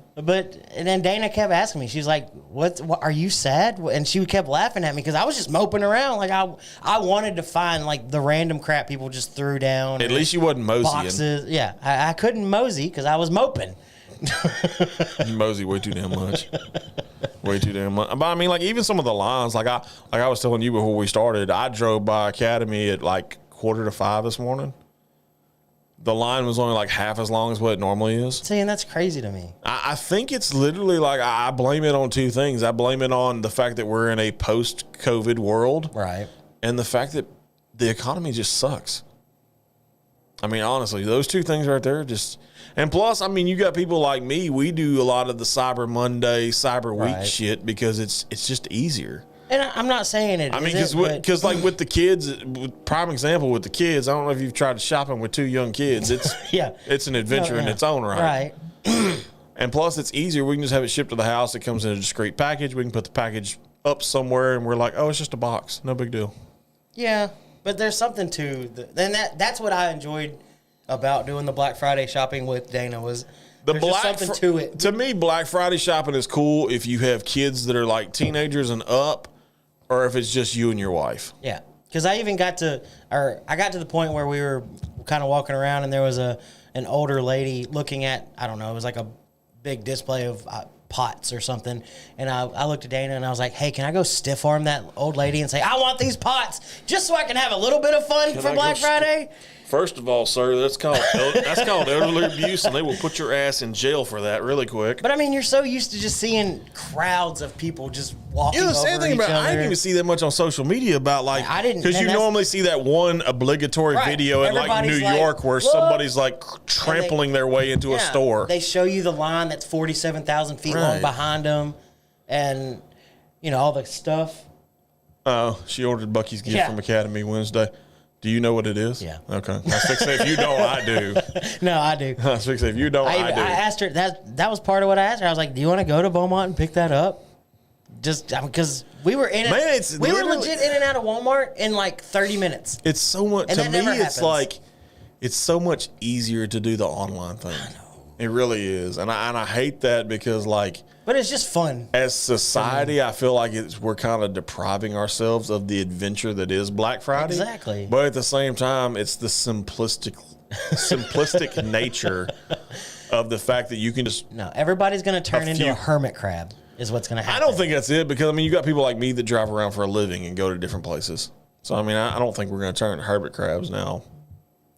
Speaker 2: And then Dana kept asking me. She's like, "What? Are you sad?" And she kept laughing at me because I was just moping around. Like I wanted to find like the random crap people just threw down.
Speaker 1: At least you wasn't moseying.
Speaker 2: Boxes. Yeah, I couldn't mosey because I was moping.
Speaker 1: You mosey way too damn much. Way too damn much. But I mean, like even some of the lines, like I was telling you before we started, I drove by Academy at like 4:45 this morning. The line was only like half as long as what it normally is.
Speaker 2: See, and that's crazy to me.
Speaker 1: I think it's literally like I blame it on two things. I blame it on the fact that we're in a post-COVID world.
Speaker 2: Right.
Speaker 1: And the fact that the economy just sucks. I mean, honestly, those two things right there just... And plus, I mean, you got people like me. We do a lot of the Cyber Monday, Cyber Week shit because it's just easier.
Speaker 2: And I'm not saying it.
Speaker 1: I mean, because like with the kids, prime example with the kids. I don't know if you've tried shopping with two young kids. It's it's an adventure in its own right. Right. And plus, it's easier. We can just have it shipped to the house. It comes in a discreet package. We can put the package up somewhere, and we're like, oh, it's just a box. No big deal. Yeah,
Speaker 2: but there's something to and that's what I enjoyed about doing the Black Friday shopping with Dana was. There's just something to it.
Speaker 1: To me, Black Friday shopping is cool if you have kids that are like teenagers and up, or if it's just you and your wife.
Speaker 2: Yeah, because I got to the point where we were kind of walking around and there was an older lady looking at, I don't know, it was like a big display of pots or something, and I looked at Dana and I was like, hey, can I go stiff arm that old lady and say, I want these pots just so I can have a little bit of fun for Black Friday?
Speaker 1: First of all, sir, that's called elderly abuse, and they will put your ass in jail for that really quick.
Speaker 2: But I mean, you're so used to just seeing crowds of people just walking over each other.
Speaker 1: I didn't even see that much on social media about like
Speaker 2: I didn't,
Speaker 1: because you normally see that one obligatory video in like New York where somebody's like trampling their way into a store.
Speaker 2: They show you the line that's 47,000 feet long behind them, and you know all the stuff.
Speaker 1: Oh, she ordered Bucky's gift from Academy Wednesday. Do you know what it is?
Speaker 2: Yeah.
Speaker 1: Okay. I was fixing if you don't, I do.
Speaker 2: No, I do.
Speaker 1: I was fixing if you don't, I do.
Speaker 2: I asked her, that was part of what I asked her. I was like, do you want to go to Beaumont and pick that up? Just because we were in it. We were legit in and out of Walmart in like 30 minutes.
Speaker 1: It's so much, to me, it's like, it's so much easier to do the online thing. I know. It really is. And I hate that because like.
Speaker 2: But it's just fun.
Speaker 1: As society, I feel like we're kind of depriving ourselves of the adventure that is Black Friday.
Speaker 2: Exactly.
Speaker 1: But at the same time, it's the simplistic nature of the fact that you can just...
Speaker 2: No, everybody's going to turn into a hermit crab is what's going to happen.
Speaker 1: I don't think that's it because, I mean, you got people like me that drive around for a living and go to different places. So, I mean, I don't think we're going to turn hermit crabs now.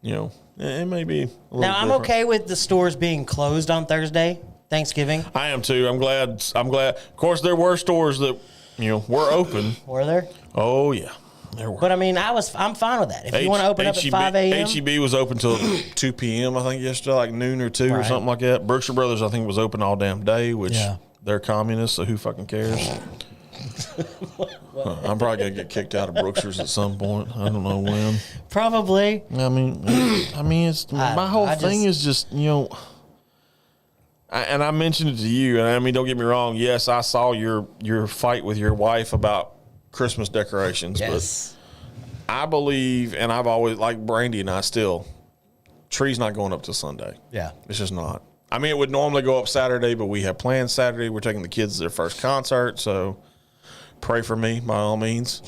Speaker 1: You know, it may be a little
Speaker 2: Now, I'm
Speaker 1: different.
Speaker 2: okay with the stores being closed on Thursday. Thanksgiving.
Speaker 1: I am too. I'm glad. Of course, there were stores that, were open.
Speaker 2: Were there?
Speaker 1: Oh yeah, there were.
Speaker 2: But I mean, I'm fine with that. If you want to open up at 5 a.m.
Speaker 1: H-E-B was open till 2 p.m. I think yesterday, like noon or 2 or something like that. Berkshire Brothers, I think, was open all damn day, which they're communists, so who fucking cares? I'm probably gonna get kicked out of Brookshire's at some point. I don't know when.
Speaker 2: Probably.
Speaker 1: I mean, it's my whole thing is just And I mentioned it to you, and I mean, don't get me wrong. Yes, I saw your fight with your wife about Christmas decorations.
Speaker 2: Yes.
Speaker 1: But I believe, and I've always, like Brandy and I still, tree's not going up till Sunday.
Speaker 2: Yeah.
Speaker 1: It's just not. I mean, it would normally go up Saturday, but we have plans Saturday. We're taking the kids to their first concert, so pray for me by all means.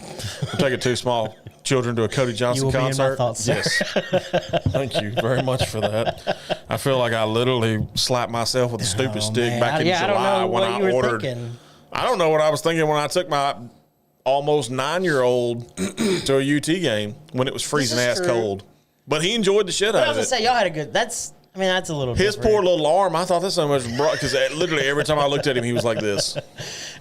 Speaker 1: I'm taking 2 small children to a Cody Johnson
Speaker 2: You will
Speaker 1: concert.
Speaker 2: be in my thoughts, sir.
Speaker 1: Yes. Thank you very much for that. I feel like I literally slapped myself with a stupid stick back in July
Speaker 2: I don't know
Speaker 1: when
Speaker 2: what
Speaker 1: I
Speaker 2: you were
Speaker 1: ordered.
Speaker 2: thinking.
Speaker 1: I don't know what I was thinking when I took my almost 9-year-old to a UT game when it was freezing ass
Speaker 2: true.
Speaker 1: cold. But he enjoyed the shit
Speaker 2: But I
Speaker 1: out
Speaker 2: was
Speaker 1: of
Speaker 2: going
Speaker 1: it.
Speaker 2: to say, y'all had a good, that's a little
Speaker 1: His
Speaker 2: different.
Speaker 1: poor little arm, I thought this so much because literally every time I looked at him, he was like this.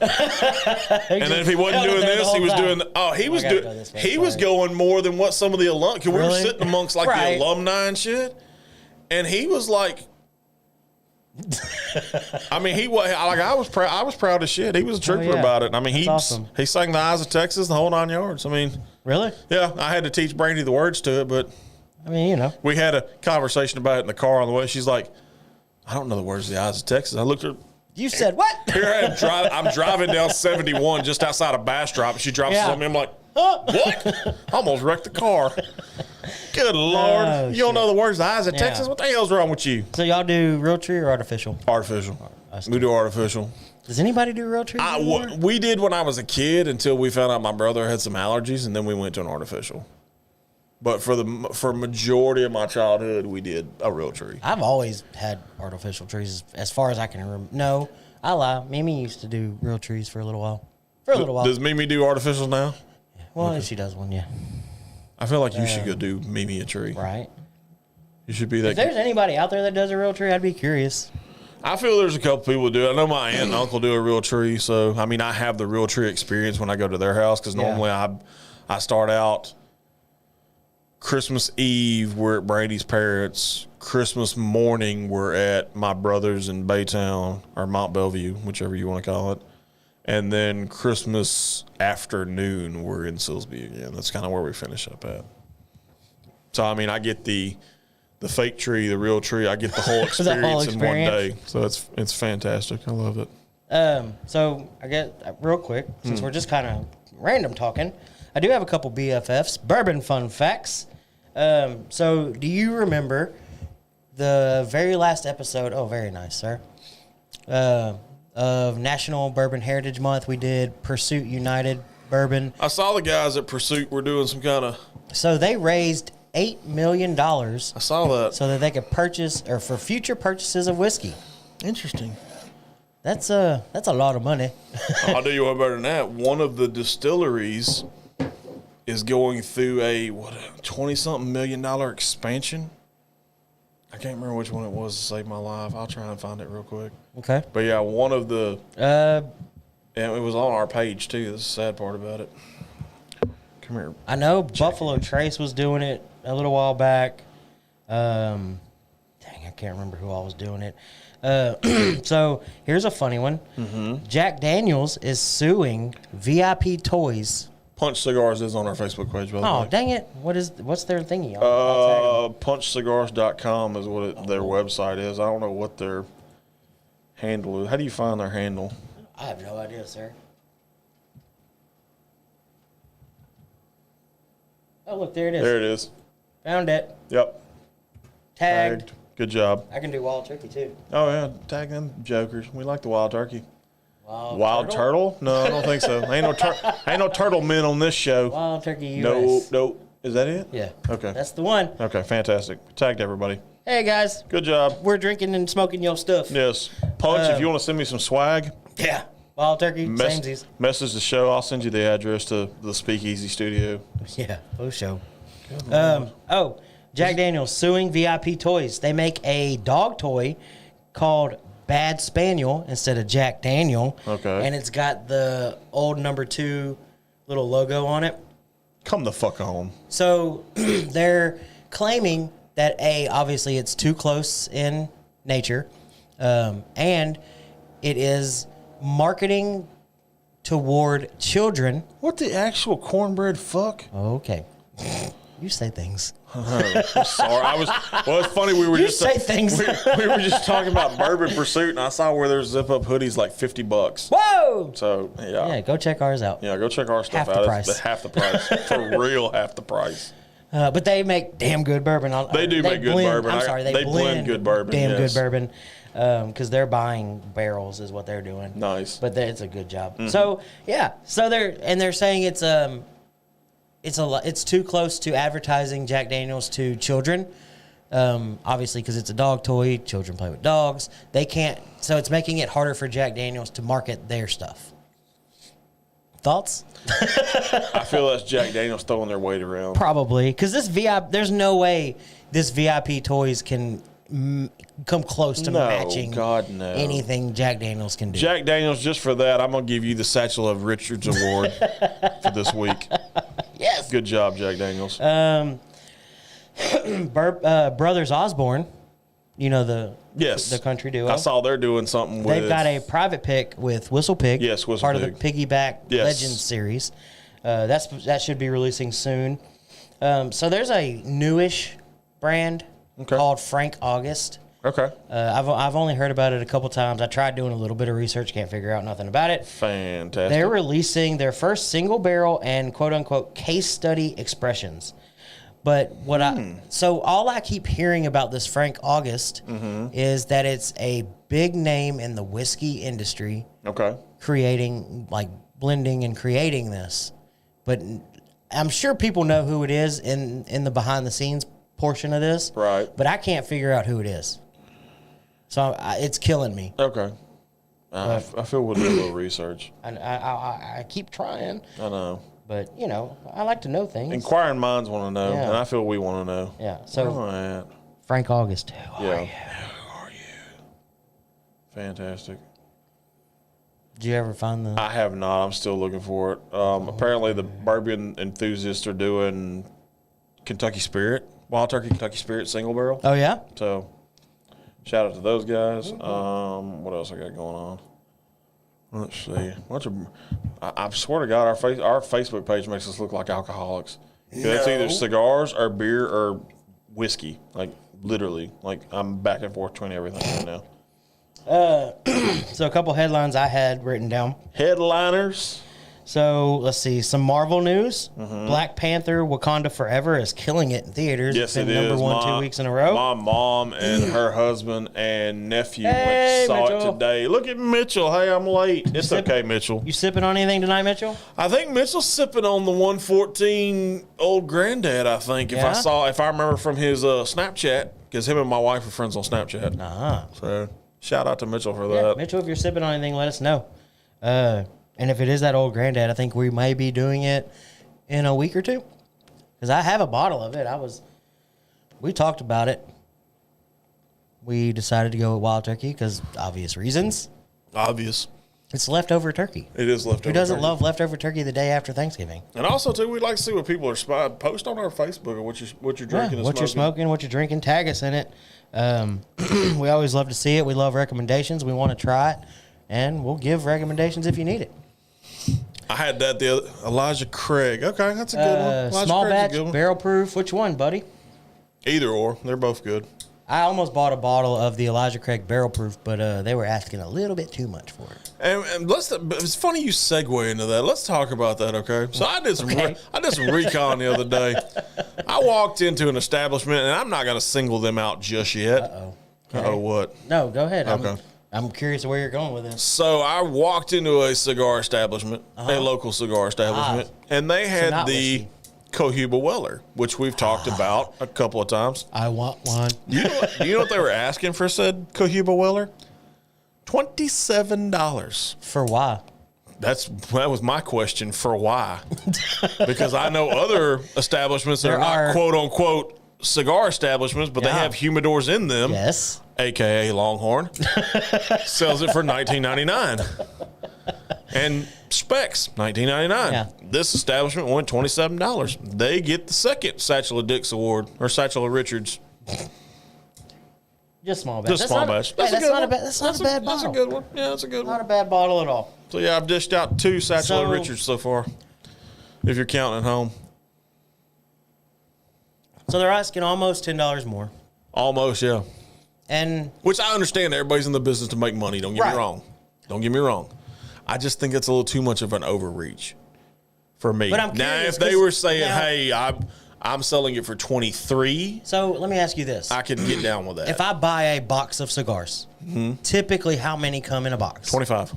Speaker 1: And then if he wasn't doing this, he was doing. He was going more than what some of the alum. Cause we were
Speaker 2: Really?
Speaker 1: sitting amongst like
Speaker 2: Right.
Speaker 1: the alumni and shit, and he was like. I mean, he was like I was proud. I was proud as shit. He was a trooper
Speaker 2: yeah.
Speaker 1: about it. I mean,
Speaker 2: That's awesome.
Speaker 1: he sang the Eyes of Texas the whole 9 yards. I mean,
Speaker 2: Really?
Speaker 1: yeah, I had to teach Brandy the words to it, but
Speaker 2: I mean, you know.
Speaker 1: we had a conversation about it in the car on the way. She's like, I don't know the words to the Eyes of Texas. I looked at her.
Speaker 2: You said what?
Speaker 1: Here I am I'm driving down 71 just outside of Bass Drop. And she drops
Speaker 2: Yeah.
Speaker 1: us on me. I'm like, what? I almost wrecked the car. Good Lord.
Speaker 2: Oh,
Speaker 1: You don't know the words, the Eyes of
Speaker 2: Yeah.
Speaker 1: Texas? What the hell's wrong with you?
Speaker 2: So y'all do real tree or artificial?
Speaker 1: Artificial.
Speaker 2: Us
Speaker 1: We do artificial.
Speaker 2: Does anybody do real trees anymore?
Speaker 1: We did when I was a kid until we found out my brother had some allergies, and then we went to an artificial. But for majority of my childhood, we did a real tree.
Speaker 2: I've always had artificial trees as far as I can remember. No, I lie. Mimi used to do real trees for a little while.
Speaker 1: Does Mimi do artificials now?
Speaker 2: Well, if she does one, yeah.
Speaker 1: I feel like you should go do Mimi a tree.
Speaker 2: Right.
Speaker 1: You should be
Speaker 2: If
Speaker 1: that.
Speaker 2: there's anybody out there that does a real tree, I'd be curious.
Speaker 1: I feel there's a couple people who do it. I know my aunt and uncle do a real tree, so I mean I have the real tree experience when I go to their house because normally I start out Christmas Eve we're at Brady's parents, Christmas morning we're at my brother's in Baytown or Mount Bellevue, whichever you want to call it, and then Christmas afternoon we're in Silsbee again. That's kind of where we finish up at. So I mean I get the fake tree, the real tree. I get the whole experience in one day. So it's fantastic. I love it.
Speaker 2: So I get real quick, since we're just kind of random talking, I do have a couple BFFs, bourbon fun facts. So do you remember the very last episode? Oh, very nice, sir. Of National Bourbon Heritage Month, we did Pursuit United Bourbon.
Speaker 1: I saw the guys at Pursuit were doing some kind of.
Speaker 2: So they raised $8 million
Speaker 1: I saw that.
Speaker 2: so that they could purchase or for future purchases of whiskey.
Speaker 1: Interesting.
Speaker 2: That's a lot of money.
Speaker 1: I'll do you one better than that. One of the distilleries is going through a 20-something million dollar expansion. I can't remember which one it was to save my life. I'll try and find it real quick.
Speaker 2: Okay.
Speaker 1: But yeah, one of the. And it was on our page too. That's the sad part about it. Come here.
Speaker 2: I know Buffalo Trace was doing it a little while back. Dang, I can't remember who all was doing it. So here's a funny one. Mm-hmm. Jack Daniels is suing VIP Toys.
Speaker 1: Punch Cigars is on our Facebook page, by the
Speaker 2: Oh,
Speaker 1: way.
Speaker 2: dang it. What's their thingy? I'll tag 'em.
Speaker 1: Punchcigars.com is what their website is. I don't know what their handle is. How do you find their handle?
Speaker 2: I have no idea, sir. Oh, look, there it is.
Speaker 1: There it is.
Speaker 2: Found it.
Speaker 1: Yep.
Speaker 2: Tagged.
Speaker 1: Good job.
Speaker 2: I can do wild turkey, too.
Speaker 1: Oh, yeah. Tag them jokers. We like the wild turkey.
Speaker 2: Wild
Speaker 1: turtle? No, I don't think so. Ain't no turtle men on this show.
Speaker 2: Wild turkey US.
Speaker 1: Nope. Is that it?
Speaker 2: Yeah.
Speaker 1: Okay.
Speaker 2: That's the one.
Speaker 1: Okay, fantastic. Tagged everybody.
Speaker 2: Hey, guys.
Speaker 1: Good job.
Speaker 2: We're drinking and smoking your stuff.
Speaker 1: Yes. Punch, if you want to send me some swag,
Speaker 2: Yeah. Wild turkey, samesies.
Speaker 1: message the show. I'll send you the address to the Speakeasy Studio.
Speaker 2: Yeah, for sure. Jack Daniels suing VIP Toys. They make a dog toy called Bad Spaniel instead of Jack Daniel.
Speaker 1: Okay.
Speaker 2: And it's got the old number 2 little logo on it.
Speaker 1: Come the fuck on.
Speaker 2: So they're claiming that obviously it's too close in nature, and it is marketing toward children.
Speaker 1: What the actual cornbread fuck?
Speaker 2: Okay, you say things.
Speaker 1: I'm sorry. Well, it's funny. We were
Speaker 2: You
Speaker 1: just
Speaker 2: say things.
Speaker 1: we were just talking about Bourbon Pursuit, and I saw where there's zip-up hoodies like $50.
Speaker 2: Whoa!
Speaker 1: So
Speaker 2: Yeah, go check ours out.
Speaker 1: Yeah, go check our stuff
Speaker 2: Half
Speaker 1: out.
Speaker 2: the price.
Speaker 1: It's half the price. For real, half the price.
Speaker 2: But they make damn good bourbon.
Speaker 1: They do make good bourbon.
Speaker 2: I'm sorry,
Speaker 1: they blend good bourbon.
Speaker 2: Damn
Speaker 1: yes.
Speaker 2: good bourbon. Because they're buying barrels is what they're doing.
Speaker 1: Nice.
Speaker 2: But it's a good job. So yeah, they're saying it's too close to advertising Jack Daniels to children. Obviously, because it's a dog toy, children play with dogs. They can't, so it's making it harder for Jack Daniels to market their stuff. Thoughts?
Speaker 1: I feel that's Jack Daniels throwing their weight around.
Speaker 2: Probably, because there's no way this VIP toys can come close to matching anything Jack Daniels can do.
Speaker 1: Jack Daniels, just for that, I'm going to give you the Satchel of Richards Award for this week.
Speaker 2: Yes.
Speaker 1: Good job, Jack Daniels.
Speaker 2: Brothers Osborne, the country duo.
Speaker 1: I saw they're doing something with.
Speaker 2: They've got a private pick with Whistle Pig.
Speaker 1: Yes, Whistle
Speaker 2: part
Speaker 1: Pig.
Speaker 2: of the Piggyback Legends series. That should be releasing soon. So there's a newish brand called Frank August.
Speaker 1: Okay.
Speaker 2: I've only heard about it a couple times. I tried doing a little bit of research, can't figure out nothing about it.
Speaker 1: Fantastic.
Speaker 2: They're releasing their first single barrel and quote unquote case study expressions. But so all I keep hearing about this Frank August is that it's a big name in the whiskey industry.
Speaker 1: Okay.
Speaker 2: Creating, like blending and creating this. But I'm sure people know who it is in the behind the scenes portion of this.
Speaker 1: Right.
Speaker 2: But I can't figure out who it is. So it's killing me.
Speaker 1: Okay. I feel we'll do a little research.
Speaker 2: I keep trying.
Speaker 1: I know.
Speaker 2: But, I like to know things.
Speaker 1: Inquiring minds want to know,
Speaker 2: Yeah.
Speaker 1: and I feel we want to know.
Speaker 2: Yeah. So,
Speaker 1: Where am I at?
Speaker 2: Frank August, who are you?
Speaker 1: Who are you? Fantastic.
Speaker 2: Did you ever find the...
Speaker 1: I have not. I'm still looking for it. Apparently, the bourbon enthusiasts are doing Kentucky Spirit, Wild Turkey Kentucky Spirit single barrel.
Speaker 2: Oh, yeah?
Speaker 1: So, shout out to those guys. What else I got going on? Let's see. I swear to God, our Facebook page makes us look like alcoholics. It's either cigars or beer or whiskey. Like, literally. Like, I'm back and forth between everything right now.
Speaker 2: So a couple headlines I had written down.
Speaker 1: Headliners.
Speaker 2: So let's see, some Marvel news. Black Panther: Wakanda Forever is killing it in theaters.
Speaker 1: Yes,
Speaker 2: it's been
Speaker 1: it
Speaker 2: number
Speaker 1: is.
Speaker 2: 1 2 weeks in a row.
Speaker 1: My mom and her husband and nephew saw
Speaker 2: Mitchell.
Speaker 1: it today. Look at Mitchell. Hey, I'm late. It's okay, Mitchell.
Speaker 2: You sipping on anything tonight, Mitchell?
Speaker 1: I think Mitchell's sipping on the 114 Old Granddad, I think.
Speaker 2: Yeah?
Speaker 1: If I remember from his Snapchat, because him and my wife are friends on Snapchat. So shout out to Mitchell for that.
Speaker 2: Yeah, Mitchell, if you're sipping on anything, let us know. And if it is that Old Granddad, I think we may be doing it in a week or two. Because I have a bottle of it. We talked about it. We decided to go with Wild Turkey because obvious reasons.
Speaker 1: Obvious.
Speaker 2: It's leftover turkey.
Speaker 1: It is leftover.
Speaker 2: Who doesn't
Speaker 1: turkey.
Speaker 2: love leftover turkey the day after Thanksgiving?
Speaker 1: And also, too, we'd like to see what people are post on our Facebook of what you're drinking and
Speaker 2: what you're smoking, what you're drinking. Tag us in it. We always love to see it. We love recommendations. We want to try it. And we'll give recommendations if you need it.
Speaker 1: I had that the other Elijah Craig. Okay, that's a good one. Elijah
Speaker 2: Small
Speaker 1: Craig's a
Speaker 2: batch,
Speaker 1: good one.
Speaker 2: barrel proof. Which one, buddy?
Speaker 1: Either or. They're both good.
Speaker 2: I almost bought a bottle of the Elijah Craig barrel proof, but they were asking a little bit too much for it.
Speaker 1: And it's funny you segue into that. Let's talk about that, okay? So I did some recon the other day. I walked into an establishment, and I'm not going to single them out just yet.
Speaker 2: Uh-oh.
Speaker 1: Oh, what?
Speaker 2: No, go ahead.
Speaker 1: Okay.
Speaker 2: I'm curious where you're going with this.
Speaker 1: So I walked into a cigar establishment, a local cigar establishment, and they had the Cohiba Weller, which we've talked about a couple of times.
Speaker 2: I want one.
Speaker 1: Do you know what they were asking for said Cohiba Weller? $27.
Speaker 2: For why?
Speaker 1: That was my question. For why? Because I know other establishments that are not quote unquote cigar establishments, but they have humidors in them.
Speaker 2: Yes.
Speaker 1: AKA Longhorn. Sells it for $19.99. And Specs, $19.99.
Speaker 2: Yeah.
Speaker 1: This establishment went $27. They get the second Satchel of Dicks Award, or Satchel of Richards.
Speaker 2: Just small batch.
Speaker 1: Just small batch.
Speaker 2: That's not a bad bottle.
Speaker 1: That's a good one. Yeah, that's a good one.
Speaker 2: Not a bad bottle at all.
Speaker 1: So, yeah, I've dished out 2 Satchel of Richards so far, if you're counting at home.
Speaker 2: So they're asking almost $10 more.
Speaker 1: Almost, yeah.
Speaker 2: And
Speaker 1: which I understand. Everybody's in the business to make money. Don't get me wrong. Don't get me wrong. I just think it's a little too much of an overreach for me.
Speaker 2: But I'm curious,
Speaker 1: now, if they were saying, "Hey, I'm selling it for 23,"
Speaker 2: so let me ask you this:
Speaker 1: I could get down with that.
Speaker 2: If I buy a box of cigars, typically how many come in a box?
Speaker 1: 25.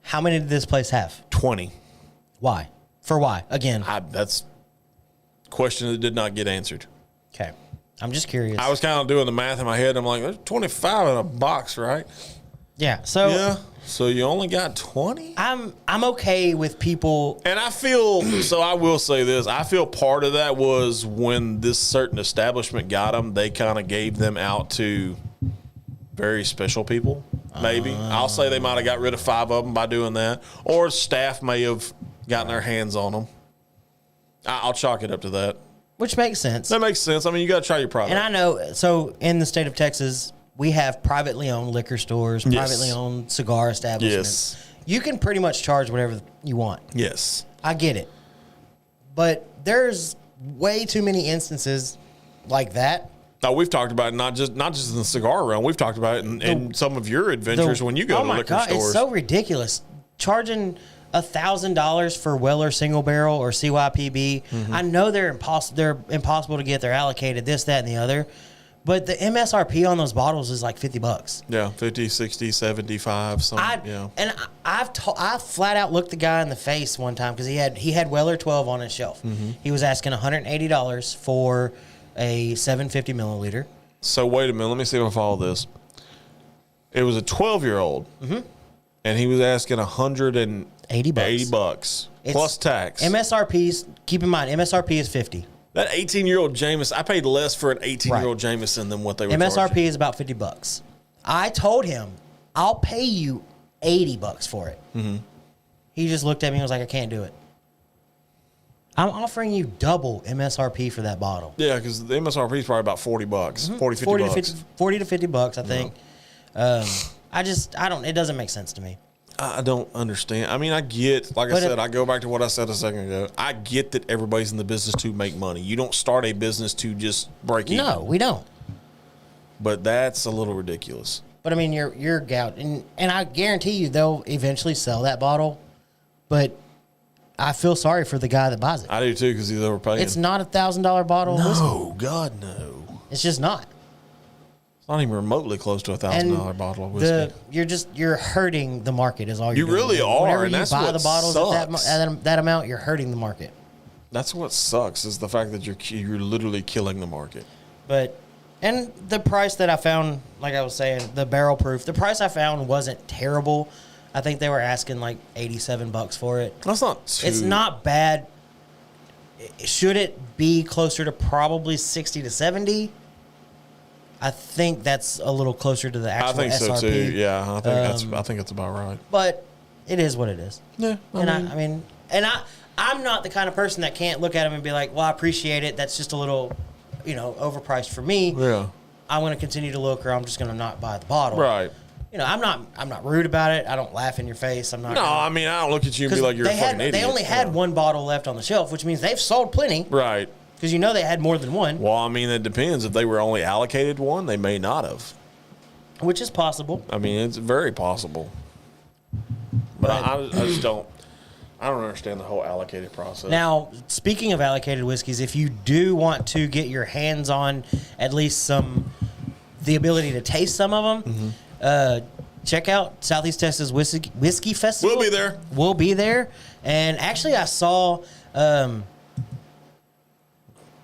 Speaker 2: How many did this place have?
Speaker 1: 20.
Speaker 2: Why? For why? Again,
Speaker 1: That's a question that did not get answered.
Speaker 2: Okay, I'm just curious.
Speaker 1: I was kind of doing the math in my head. I'm like, there's 25 in a box, right?
Speaker 2: Yeah. So
Speaker 1: yeah. So you only got 20?
Speaker 2: I'm okay with people.
Speaker 1: And I feel, so I will say this, I feel part of that was when this certain establishment got them, they kind of gave them out to very special people, maybe. I'll say they might have got rid of 5 of them by doing that. Or staff may have gotten their hands on them. I'll chalk it up to that.
Speaker 2: Which makes sense.
Speaker 1: That makes sense. I mean, you got to try your product.
Speaker 2: And I know, so in the state of Texas, we have privately owned liquor stores, privately owned cigar establishments.
Speaker 1: Yes.
Speaker 2: You can pretty much charge whatever you want.
Speaker 1: Yes.
Speaker 2: I get it. But there's way too many instances like that.
Speaker 1: Now, we've talked about it not just in the cigar realm. We've talked about it in some of your adventures when you go to liquor stores.
Speaker 2: It's so ridiculous. Charging $1,000 for Weller single barrel or CYPB. I know they're impossible to get. They're allocated this, that, and the other. But the MSRP on those bottles is like $50.
Speaker 1: Yeah, 50, 60, 75, something. Yeah.
Speaker 2: And I flat out looked the guy in the face one time because he had Weller 12 on his shelf. He was asking $180 for a 750 milliliter.
Speaker 1: So wait a minute, let me see if I follow this. It was a 12-year-old, and he was asking $180 plus tax.
Speaker 2: MSRP's, keep in mind, MSRP is $50.
Speaker 1: That 18-year-old Jameson, I paid less for an 18-year-old Jameson than what they were
Speaker 2: MSRP
Speaker 1: charging.
Speaker 2: is about $50. I told him, I'll pay you $80 for it. He just looked at me and was like, I can't do it. I'm offering you double MSRP for that bottle.
Speaker 1: Yeah, because the MSRP is probably about $40, 40, 50 bucks.
Speaker 2: 40 to 50 bucks, I think. It doesn't make sense to me.
Speaker 1: I don't understand. I mean, I get, like I said, I go back to what I said a second ago. I get that everybody's in the business to make money. You don't start a business to just break even.
Speaker 2: No, we don't.
Speaker 1: But that's a little ridiculous.
Speaker 2: But I mean, you're gout, and I guarantee you they'll eventually sell that bottle. But I feel sorry for the guy that buys it.
Speaker 1: I do too, because he's overpaying.
Speaker 2: It's not $1,000 bottle.
Speaker 1: No,
Speaker 2: of whiskey.
Speaker 1: God, no.
Speaker 2: It's just not.
Speaker 1: It's not even remotely close to $1,000 bottle of whiskey.
Speaker 2: You're hurting the market. Is all you're doing.
Speaker 1: Really are.
Speaker 2: Whenever
Speaker 1: and
Speaker 2: you
Speaker 1: that's
Speaker 2: buy
Speaker 1: what
Speaker 2: the bottles
Speaker 1: sucks.
Speaker 2: at that amount, you're hurting the market.
Speaker 1: That's what sucks, is the fact that you're literally killing the market.
Speaker 2: And the price that I found, like I was saying, the barrel proof, the price I found wasn't terrible. I think they were asking like $87 for it.
Speaker 1: That's not too...
Speaker 2: It's not bad. Should it be closer to probably 60 to 70? I think that's a little closer to the actual SRP.
Speaker 1: I think so too. Yeah, I think that's about right.
Speaker 2: But it is what it is.
Speaker 1: Yeah,
Speaker 2: I'm not the kind of person that can't look at them and be like, "Well, I appreciate it. That's just a little, overpriced for me."
Speaker 1: Yeah.
Speaker 2: I'm going to continue to look, or I'm just going to not buy the bottle.
Speaker 1: Right.
Speaker 2: I'm not rude about it. I don't laugh in your face. I'm not.
Speaker 1: No, I mean, I don't look at you and be like, "You're a fucking idiot."
Speaker 2: They only had one bottle left on the shelf, which means they've sold plenty.
Speaker 1: Right.
Speaker 2: Because they had more than one.
Speaker 1: Well, I mean, it depends. If they were only allocated one, they may not have.
Speaker 2: Which is possible.
Speaker 1: I mean, it's very possible. But I just don't. I don't understand the whole allocated process.
Speaker 2: Now, speaking of allocated whiskeys, if you do want to get your hands on at least the ability to taste some of them, check out Southeast Texas Whiskey Festival.
Speaker 1: We'll be there.
Speaker 2: We'll be there. And actually, I saw.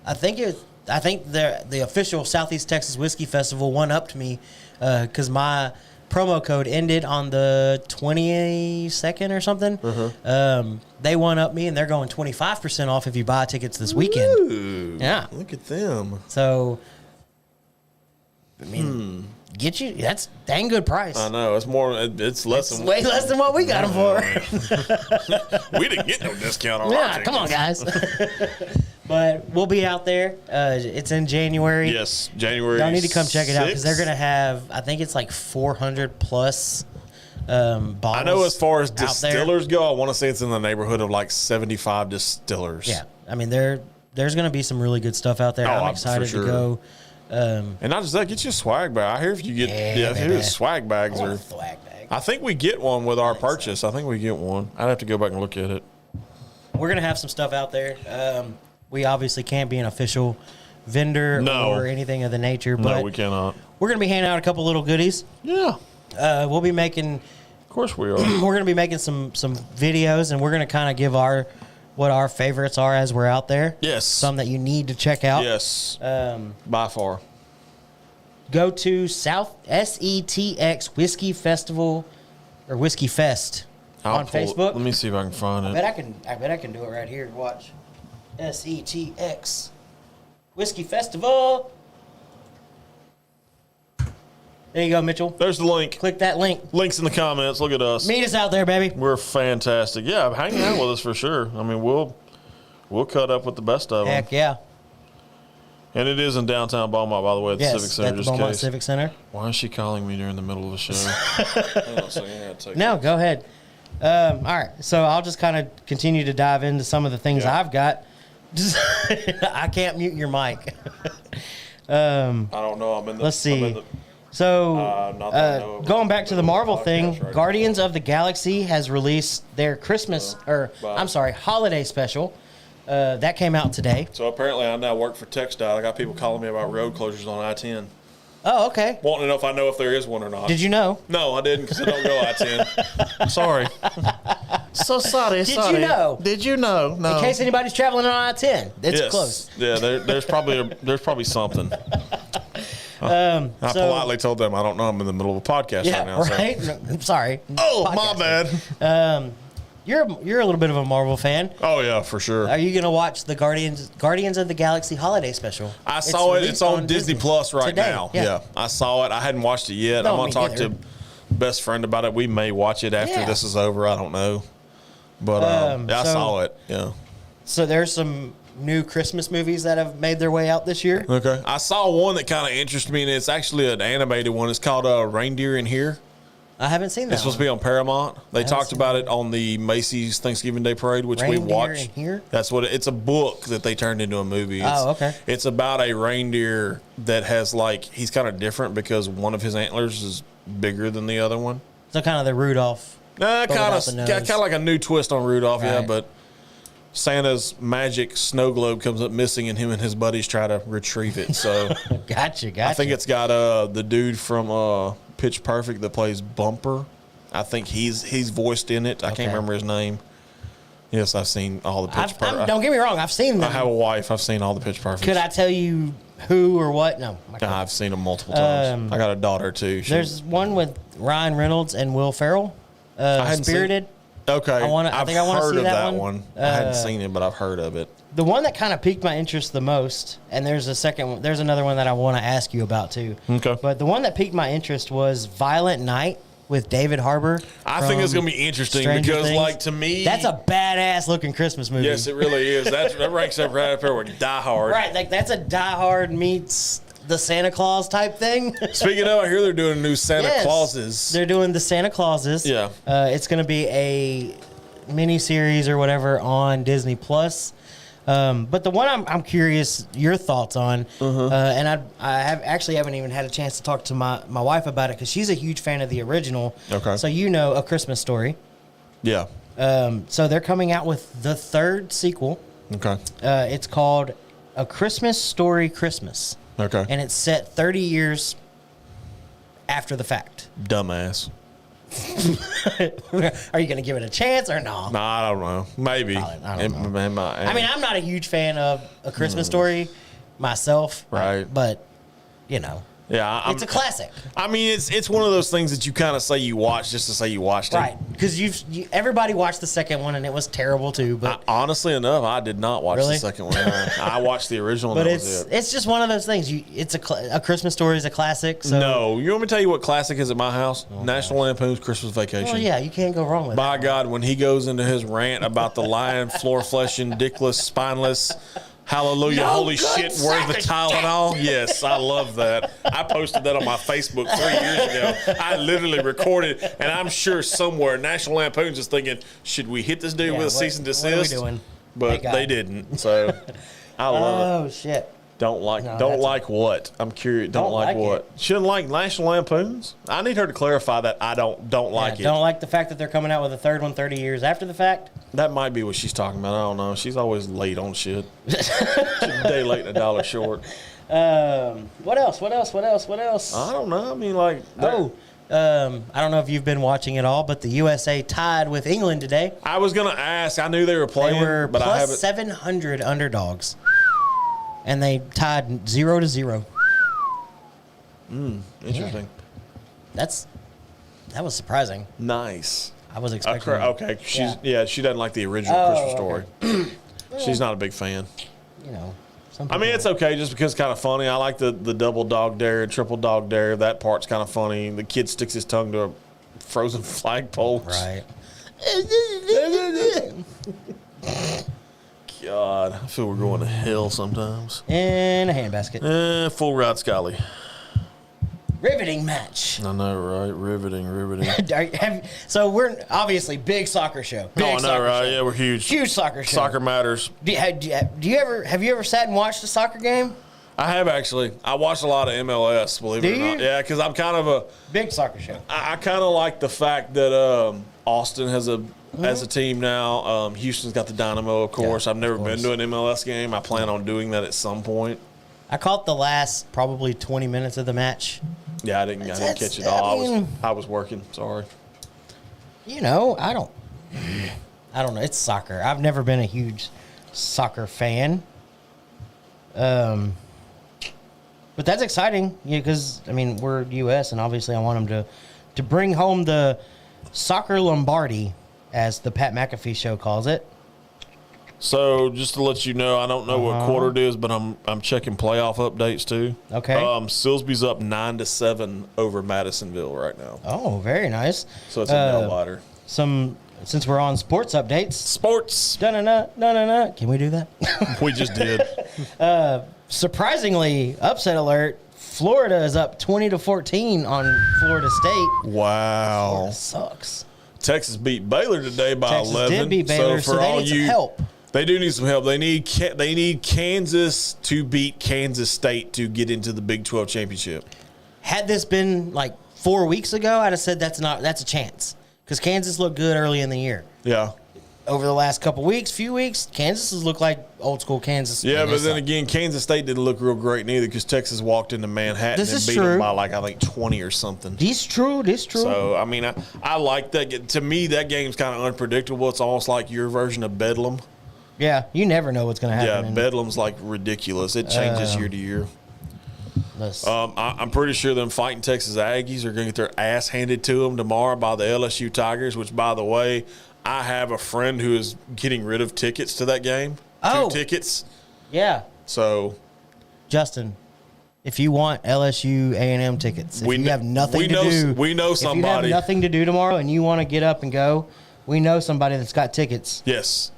Speaker 2: I think the official Southeast Texas Whiskey Festival one-upped me because my promo code ended on the 22nd or something. They one-upped me, and they're going 25% off if you buy tickets this weekend.
Speaker 1: Ooh,
Speaker 2: yeah.
Speaker 1: Look at them.
Speaker 2: So, I mean, get you. That's dang good price.
Speaker 1: I know. It's more. It's less than
Speaker 2: way less than what we got them for.
Speaker 1: We didn't get no discount on our
Speaker 2: Yeah,
Speaker 1: tickets.
Speaker 2: come on, guys. But we'll be out there. It's in January.
Speaker 1: Yes, January.
Speaker 2: Y'all need to come check it out because
Speaker 1: 6th.
Speaker 2: they're going to have, I think it's like 400 plus bottles.
Speaker 1: I know as far as
Speaker 2: out there.
Speaker 1: distillers go, I want to say it's in the neighborhood of like 75 distillers.
Speaker 2: Yeah. I mean, they're there's going to be some really good stuff out there. I'm excited to go.
Speaker 1: And not just that, get you a swag bag. I hear if you get swag bags. I think we get one with our purchase. I think we get one. I'd have to go back and look at it.
Speaker 2: We're going to have some stuff out there. We obviously can't be an official vendor or anything of the nature. But
Speaker 1: no, we cannot.
Speaker 2: We're going to be handing out a couple little goodies.
Speaker 1: Yeah.
Speaker 2: We'll be making...
Speaker 1: Of course we are.
Speaker 2: We're going to be making some videos, and we're going to kind of give what our favorites are as we're out there.
Speaker 1: Yes.
Speaker 2: Some that you need to check out.
Speaker 1: Yes. By far.
Speaker 2: Go to SETX Whiskey Festival or Whiskey Fest on Facebook.
Speaker 1: Let me see if I can find it.
Speaker 2: I bet I can do it right here. Watch. SETX Whiskey Festival. There you go, Mitchell.
Speaker 1: There's the link.
Speaker 2: Click that link.
Speaker 1: Links in the comments. Look at us.
Speaker 2: Meet us out there, baby.
Speaker 1: We're fantastic. Yeah, hang out with us for sure. I mean, we'll cut up with the best of them.
Speaker 2: Heck yeah.
Speaker 1: And it is in downtown Beaumont, by the way, at the Civic Center.
Speaker 2: At the Beaumont Civic Center.
Speaker 1: Why is she calling me during the middle of the show? Hang on a second.
Speaker 2: No, go ahead. All right, so I'll just kind of continue to dive into some of the things I've got. I can't mute your mic.
Speaker 1: I don't know.
Speaker 2: Let's see. So, going back to the Marvel thing, right, Guardians of the Galaxy has released their holiday special. That came out today.
Speaker 1: So apparently I now work for TxDOT. I got people calling me about road closures on I-10.
Speaker 2: Oh, okay.
Speaker 1: Wanting to know if there is one or not.
Speaker 2: Did you know?
Speaker 1: No, I didn't, because I don't go I-10. I'm sorry. So sorry.
Speaker 2: Did you know?
Speaker 1: Did you know? No.
Speaker 2: In case anybody's traveling on I-10, it's close.
Speaker 1: Yeah, there's probably something. I politely told them I don't know. I'm in the middle of a podcast right now.
Speaker 2: Right? So. No, sorry.
Speaker 1: Oh, my bad.
Speaker 2: You're a little bit of a Marvel fan.
Speaker 1: Oh yeah, for sure.
Speaker 2: Are you gonna watch the Guardians of the Galaxy holiday special?
Speaker 1: I saw it. It's on Disney Plus right now. Yeah, I saw it. I hadn't watched it yet. I'm gonna talk to best friend about it. We may watch it after this is over. I don't know, but I saw it. Yeah. So
Speaker 2: there's some new Christmas movies that have made their way out this year.
Speaker 1: Okay, I saw one that kind of interested me, and it's actually an animated one. It's called Reindeer in Here.
Speaker 2: I haven't seen that.
Speaker 1: It's supposed to be on Paramount. They talked about it on the Macy's Thanksgiving Day Parade, which we watched.
Speaker 2: Here?
Speaker 1: That's what it's a book that they turned into a movie.
Speaker 2: Okay.
Speaker 1: It's about a reindeer that has he's kind of different because one of his antlers is bigger than the other one.
Speaker 2: So kind of the Rudolph.
Speaker 1: Kind of like a new twist on Rudolph,
Speaker 2: right.
Speaker 1: Yeah. But Santa's magic snow globe comes up missing, and him and his buddies try to retrieve it. So
Speaker 2: Gotcha.
Speaker 1: I think it's got the dude from Pitch Perfect that plays Bumper. I think he's voiced in it. I can't remember his name. Yes, I've seen all the Pitch Perfect.
Speaker 2: Don't get me wrong, I've seen them.
Speaker 1: I have a wife. I've seen all the Pitch Perfect.
Speaker 2: Could I tell you who or what? No.
Speaker 1: I've seen them multiple times. I got a daughter too.
Speaker 2: There's one with Ryan Reynolds and Will Ferrell. Spirited.
Speaker 1: Okay.
Speaker 2: I think I want to see that
Speaker 1: one. I hadn't seen it, but I've heard of it.
Speaker 2: The one that kind of piqued my interest the most, and there's another one that I want to ask you about too.
Speaker 1: Okay.
Speaker 2: But the one that piqued my interest was Violent Night with David Harbour.
Speaker 1: I think it's going to be interesting because, to me,
Speaker 2: that's a badass looking Christmas movie.
Speaker 1: Yes, it really is. That ranks up right up there with Die Hard.
Speaker 2: Right, that's a Die Hard meets the Santa Claus type thing.
Speaker 1: Speaking of, I hear they're doing new Santa Clauses.
Speaker 2: They're doing the Santa Clauses.
Speaker 1: Yeah.
Speaker 2: It's going to be a mini series or whatever on Disney Plus. But the one I'm curious your thoughts on, and I haven't even had a chance to talk to my wife about it because she's a huge fan of the original.
Speaker 1: Okay.
Speaker 2: So A Christmas Story.
Speaker 1: Yeah.
Speaker 2: So they're coming out with the third sequel.
Speaker 1: Okay.
Speaker 2: It's called A Christmas Story Christmas.
Speaker 1: Okay.
Speaker 2: And it's set 30 years after the fact.
Speaker 1: Dumbass.
Speaker 2: Are you going to give it a chance or no?
Speaker 1: No, I don't know. Maybe.
Speaker 2: I don't know. I mean, I'm not a huge fan of A Christmas Story myself.
Speaker 1: Right.
Speaker 2: But,
Speaker 1: yeah,
Speaker 2: it's a classic.
Speaker 1: I mean, it's one of those things that you kind of say you watch just to say you watched it.
Speaker 2: Right. Because everybody watched the second one, and it was terrible, too. But
Speaker 1: honestly enough, I did not watch the second one. I watched the original,
Speaker 2: but
Speaker 1: and
Speaker 2: it's just one of those things. It's a Christmas Story is a classic. So.
Speaker 1: No. You want me to tell you what classic is at my house? National Lampoon's Christmas Vacation.
Speaker 2: Well, yeah, you can't go wrong with
Speaker 1: By God, when he goes into his rant about the lion, floor-fleshing, dickless, spineless... Hallelujah, holy shit, where's the Tylenol? Yes, I love that. I posted that on my Facebook 3 years ago. I literally recorded, and I'm sure somewhere National Lampoon's is thinking, should we hit this dude with a cease and desist?
Speaker 2: What are we doing?
Speaker 1: But they didn't, so... I love it.
Speaker 2: Oh shit.
Speaker 1: Don't like what? I'm curious. Don't like what? She doesn't like National Lampoons? I need her to clarify that I don't like it.
Speaker 2: Don't like the fact that they're coming out with a third one 30 years after the fact?
Speaker 1: That might be what she's talking about. I don't know. She's always late on shit. She's a day late and a dollar short.
Speaker 2: What else?
Speaker 1: I don't know. I mean, like...
Speaker 2: I don't know if you've been watching it all, but the USA tied with England today.
Speaker 1: I was going to ask. I knew they were playing,
Speaker 2: but
Speaker 1: I haven't...
Speaker 2: plus 700 underdogs. And they tied 0-0.
Speaker 1: Interesting.
Speaker 2: Yeah. That was surprising.
Speaker 1: Nice.
Speaker 2: I was expecting.
Speaker 1: Okay. She doesn't like the original Christmas Story. She's not a big fan.
Speaker 2: You know.
Speaker 1: I mean, it's okay just because it's kind of funny. I like the double dog dare and triple dog dare. That part's kind of funny. The kid sticks his tongue to a frozen flagpole.
Speaker 2: Right.
Speaker 1: God, I feel we're going to hell sometimes.
Speaker 2: In a handbasket.
Speaker 1: Full ride, Scully.
Speaker 2: Riveting match.
Speaker 1: I know, right? Riveting.
Speaker 2: So we're obviously big soccer show.
Speaker 1: I know, right? Yeah, we're huge.
Speaker 2: Huge soccer show.
Speaker 1: Soccer matters.
Speaker 2: Have you ever sat and watched a soccer game?
Speaker 1: I have actually. I watch a lot of MLS, believe it or not. Yeah, because I'm kind of a
Speaker 2: big soccer show.
Speaker 1: I kind of like the fact that Austin has a team now. Houston's got the Dynamo, of course. I've never been to an MLS game. I plan on doing that at some point.
Speaker 2: I caught the last probably 20 minutes of the match.
Speaker 1: Yeah, I didn't catch it all. I was working. Sorry.
Speaker 2: You know, I don't know. It's soccer. I've never been a huge soccer fan. But that's exciting, because I mean we're U.S. and obviously I want them to bring home the Soccer Lombardi, as the Pat McAfee show calls it.
Speaker 1: So just to let you know, I don't know what quarter it is, but I'm checking playoff updates too.
Speaker 2: Okay.
Speaker 1: Silsby's up 9-7 over Madisonville right now.
Speaker 2: Oh, very nice.
Speaker 1: So it's a nail biter.
Speaker 2: Since we're on sports updates.
Speaker 1: Sports.
Speaker 2: Da-na-na. Can we do that?
Speaker 1: We just did.
Speaker 2: Surprisingly, upset alert. Florida is up 20-14 on Florida State.
Speaker 1: Wow.
Speaker 2: Florida sucks.
Speaker 1: Texas beat Baylor today by 11.
Speaker 2: Texas did beat Baylor, so they need some help.
Speaker 1: They do need some help. They need Kansas to beat Kansas State to get into the Big 12 championship.
Speaker 2: Had this been like 4 weeks ago, I'd have said that's a chance, because Kansas looked good early in the year.
Speaker 1: Yeah.
Speaker 2: Over the last few weeks, Kansas has looked like old school Kansas.
Speaker 1: Yeah, but then again, Kansas State didn't look real great neither, because Texas walked into Manhattan and beat them by I think 20 or something.
Speaker 2: This true.
Speaker 1: So, I mean, I like that. To me, that game's kind of unpredictable. It's almost like your version of Bedlam.
Speaker 2: Yeah, you never know what's going to happen.
Speaker 1: Yeah, Bedlam's like ridiculous. It changes year to year. I'm pretty sure them fighting Texas Aggies are going to get their ass handed to them tomorrow by the LSU Tigers, which, by the way, I have a friend who is getting rid of tickets to that game.
Speaker 2: Oh.
Speaker 1: 2 tickets.
Speaker 2: Yeah.
Speaker 1: So,
Speaker 2: Justin, if you want LSU A&M tickets, if you have nothing to do.
Speaker 1: We know somebody.
Speaker 2: If you have nothing to do tomorrow and you want to get up and go, we know somebody that's got tickets.
Speaker 1: Yes.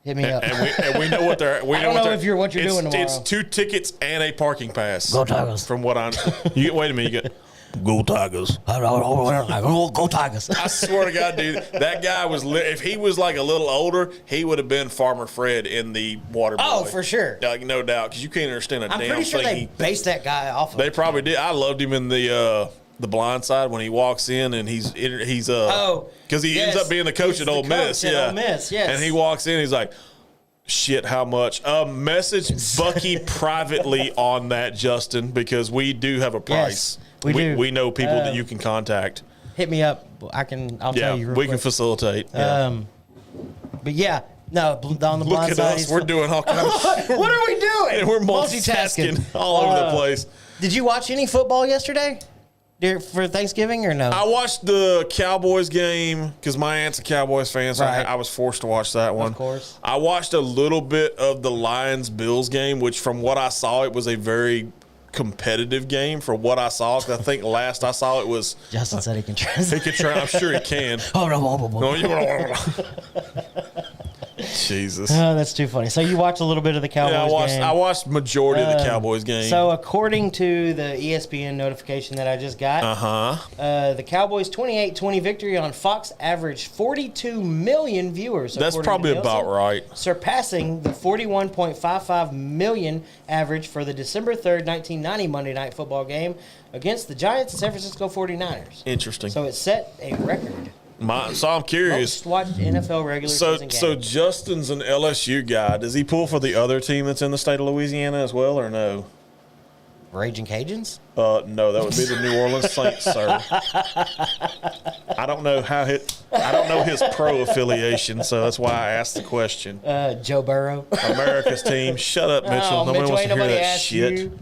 Speaker 2: Hit me up.
Speaker 1: And we know what they're.
Speaker 2: I don't know if you're what you're doing tomorrow.
Speaker 1: It's 2 tickets and a parking pass.
Speaker 2: Go Tigers.
Speaker 1: From what I'm. Wait a minute. You get. Go Tigers.
Speaker 2: Go Tigers.
Speaker 1: I swear to God, dude, that guy was. If he was like a little older, he would have been Farmer Fred in the water.
Speaker 2: Oh, for sure.
Speaker 1: Like, no doubt, because you can't understand a damn thing.
Speaker 2: I'm pretty sure they based that guy off of.
Speaker 1: They probably did. I loved him in the Blind Side when he walks in and he's because he ends up being the coach at Ole Miss.
Speaker 2: Ole Miss, yes.
Speaker 1: And he walks in, he's like, shit, how much? Message Bucky privately on that, Justin, because we do have a price.
Speaker 2: Yes, we do.
Speaker 1: We know people that you can contact.
Speaker 2: Hit me up. I'll tell you real quick.
Speaker 1: We can facilitate. Yeah.
Speaker 2: But yeah, no, on the
Speaker 1: Look
Speaker 2: Blind
Speaker 1: at
Speaker 2: Side.
Speaker 1: us. We're doing all kinds of
Speaker 2: What are we doing?
Speaker 1: And we're multitasking all over the place.
Speaker 2: Did you watch any football yesterday? For Thanksgiving or no?
Speaker 1: I watched the Cowboys game because my aunt's a Cowboys fan, so
Speaker 2: right.
Speaker 1: I was forced to watch that one.
Speaker 2: Of course.
Speaker 1: I watched a little bit of the Lions-Bills game, which from what I saw, it was a very competitive game for what I saw. I think last I saw it was...
Speaker 2: Justin said he can translate.
Speaker 1: He can try. I'm sure he can. Jesus.
Speaker 2: Oh, that's too funny. So you watched a little bit of the Cowboys game.
Speaker 1: I watched majority of the Cowboys game.
Speaker 2: So according to the ESPN notification that I just got, the Cowboys' 28-20 victory on Fox averaged 42 million viewers.
Speaker 1: That's probably about right.
Speaker 2: Surpassing the 41.55 million average for the December 3rd, 1990 Monday Night Football game against the Giants and San Francisco 49ers.
Speaker 1: Interesting.
Speaker 2: So it set a record.
Speaker 1: So I'm curious.
Speaker 2: Most watched NFL regular season game.
Speaker 1: So Justin's an LSU guy. Does he pull for the other team that's in the state of Louisiana as well, or no?
Speaker 2: Raging Cajuns?
Speaker 1: No, that would be the New Orleans Saints, sir. I don't know his pro affiliation, so that's why I asked the question.
Speaker 2: Joe Burrow.
Speaker 1: America's team. Shut up, Mitchell.
Speaker 2: Oh,
Speaker 1: Nobody
Speaker 2: Mitchell,
Speaker 1: wants
Speaker 2: ain't
Speaker 1: to hear
Speaker 2: nobody
Speaker 1: that
Speaker 2: asked
Speaker 1: shit.
Speaker 2: you.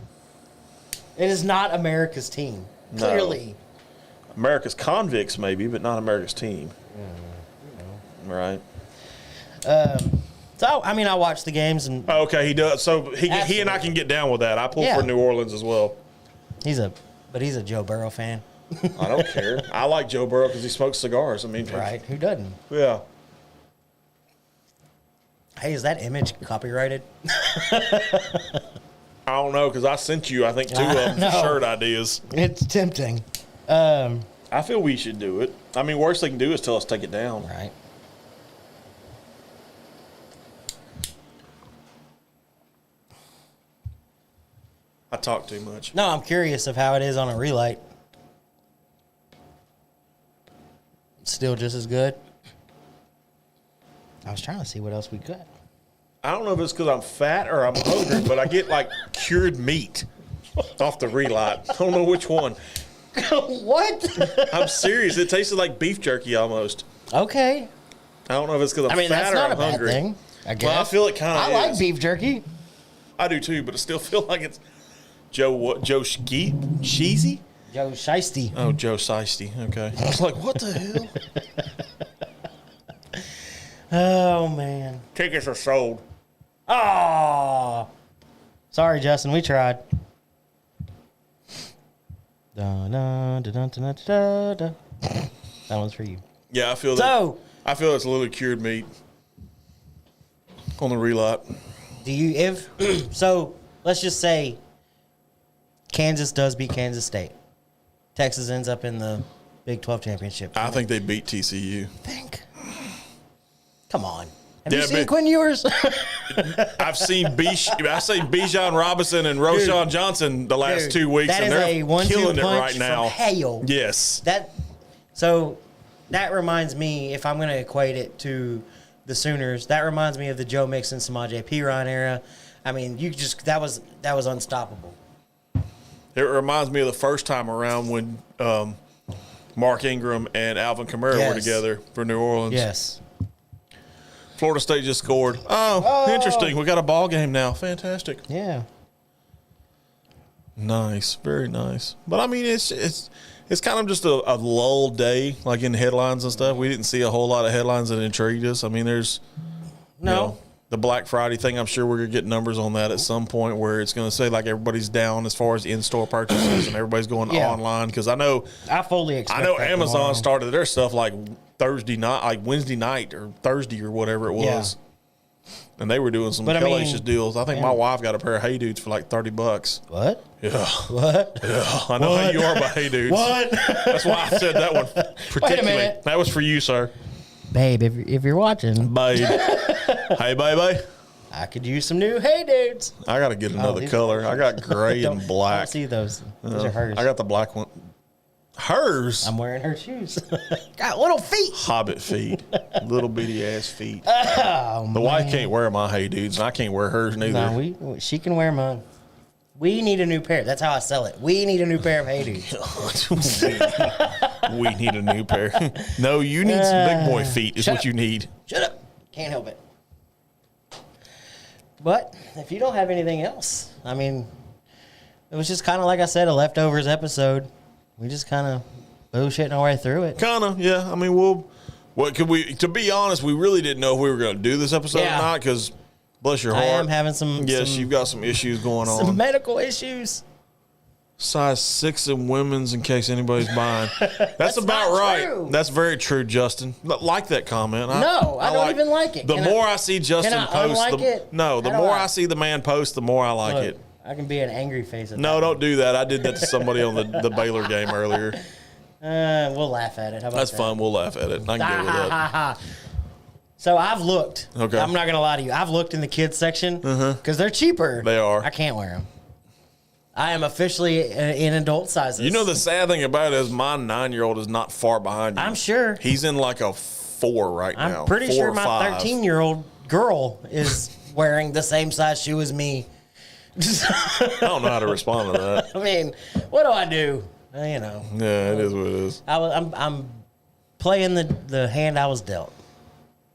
Speaker 2: It is not America's team.
Speaker 1: No.
Speaker 2: Clearly.
Speaker 1: America's convicts, maybe, but not America's team. Right.
Speaker 2: So, I mean, I watched the games. And
Speaker 1: okay, he does. So he and I can get down with that. I pull for New Orleans as well.
Speaker 2: He's a Joe Burrow fan.
Speaker 1: I don't care. I like Joe Burrow because he smokes cigars. I mean,
Speaker 2: right? Who doesn't?
Speaker 1: Yeah.
Speaker 2: Hey, is that image copyrighted?
Speaker 1: I don't know because I sent you, I think, 2 of them shirt ideas.
Speaker 2: It's tempting.
Speaker 1: I feel we should do it. I mean, worst they can do is tell us to take it down.
Speaker 2: Right.
Speaker 1: I talk too much.
Speaker 2: No, I'm curious of how it is on a relight. Still just as good. I was trying to see what else we got.
Speaker 1: I don't know if it's because I'm fat or I'm hungry, but I get like cured meat off the relight. I don't know which one.
Speaker 2: What?
Speaker 1: I'm serious. It tasted like beef jerky almost.
Speaker 2: Okay.
Speaker 1: I don't know if it's because I'm fat or I'm hungry.
Speaker 2: Thing, I guess.
Speaker 1: Well, I feel it kind of
Speaker 2: I like beef jerky.
Speaker 1: I do too, but I still feel like it's Joe Sheezy?
Speaker 2: Joe Shiesty.
Speaker 1: Oh, Joe Shiesty. Okay. I was like, what the hell?
Speaker 2: Oh, man.
Speaker 1: Tickets are sold.
Speaker 2: Oh. Sorry, Justin. We tried. That one's for you.
Speaker 1: Yeah, I feel that.
Speaker 2: So,
Speaker 1: I feel it's a little cured meat on the relight.
Speaker 2: do you so let's just say Kansas does beat Kansas State. Texas ends up in the Big 12 championship.
Speaker 1: I think they beat TCU.
Speaker 2: Come on. Have you seen Quinn Ewers?
Speaker 1: I've seen Bijan Robinson and Roshan Johnson the last 2 weeks, and they're killing it right now.
Speaker 2: Hell.
Speaker 1: Yes.
Speaker 2: So that reminds me, if I'm going to equate it to the Sooners, that reminds me of the Joe Mixon, Samaje Perine era. I mean, that was unstoppable.
Speaker 1: It reminds me of the first time around when Mark Ingram and Alvin Kamara were together for New Orleans.
Speaker 2: Yes.
Speaker 1: Florida State just scored. Oh, interesting. We got a ball game now. Fantastic.
Speaker 2: Yeah.
Speaker 1: Nice. Very nice. But, I mean, it's kind of just a lull day, like in headlines and stuff. We didn't see a whole lot of headlines that intrigued us. I mean, there's the Black Friday thing. I'm sure we're going to get numbers on that at some point where it's going to say, like, everybody's down as far as in-store purchases and everybody's going online. Because I
Speaker 2: fully expect
Speaker 1: Amazon started their stuff like Thursday night, like Wednesday night or Thursday or whatever it was. Yeah. And they were doing some hellacious deals. I think my wife got a pair of Hey Dudes for like $30.
Speaker 2: What?
Speaker 1: Yeah.
Speaker 2: What?
Speaker 1: Yeah. I know how you are about Hey Dudes.
Speaker 2: What?
Speaker 1: That's why I said that one particularly.
Speaker 2: Wait a minute.
Speaker 1: That was for you, sir.
Speaker 2: Babe, if you're watching.
Speaker 1: Babe. Hey, baby.
Speaker 2: I could use some new Hey Dudes.
Speaker 1: I got to get another color. I got gray and black.
Speaker 2: I don't see those. Those are hers.
Speaker 1: I got the black one. Hers?
Speaker 2: I'm wearing her shoes. Got little feet.
Speaker 1: Hobbit feet. Little bitty ass feet.
Speaker 2: Oh,
Speaker 1: the wife can't wear my Hey Dudes, and I can't wear hers neither.
Speaker 2: No, she can wear mine. We need a new pair. That's how I sell it. We need a new pair of Hey Dudes.
Speaker 1: We need a new pair. No, you need some big boy feet is what you need.
Speaker 2: Shut up. Can't help it. But if you don't have anything else, I mean, it was just kind of like I said, a leftovers episode. We just kind of bullshitting our way through it.
Speaker 1: Kind of, yeah. I mean, to be honest, we really didn't know if we were going to do this episode or not because, bless your heart.
Speaker 2: I am having some.
Speaker 1: Yes, you've got some issues going on.
Speaker 2: Some medical issues.
Speaker 1: Size 6 in women's, in case anybody's buying. That's about
Speaker 2: not
Speaker 1: right.
Speaker 2: true.
Speaker 1: That's very true, Justin. Like that comment.
Speaker 2: No, I don't even like it.
Speaker 1: The more I see Justin post, the more I see the man post, the more I like it.
Speaker 2: I can be an angry face.
Speaker 1: No, don't do that. I did that to somebody on the Baylor game earlier.
Speaker 2: We'll laugh at it. How about
Speaker 1: That's
Speaker 2: that?
Speaker 1: fun. We'll laugh at it. I can go with that.
Speaker 2: So I've looked.
Speaker 1: Okay.
Speaker 2: I'm not going to lie to you. I've looked in the kids section because they're cheaper.
Speaker 1: They are.
Speaker 2: I can't wear them. I am officially in adult sizes.
Speaker 1: You know, the sad thing about it is my 9-year-old is not far behind you.
Speaker 2: I'm sure.
Speaker 1: He's in like a 4 right now.
Speaker 2: I'm pretty
Speaker 1: 4
Speaker 2: sure
Speaker 1: or
Speaker 2: my
Speaker 1: 5.
Speaker 2: 13-year-old girl is wearing the same size shoe as me.
Speaker 1: I don't know how to respond to that.
Speaker 2: I mean, what do I do? You know.
Speaker 1: Yeah, it is what it is.
Speaker 2: I'm playing the hand I was dealt.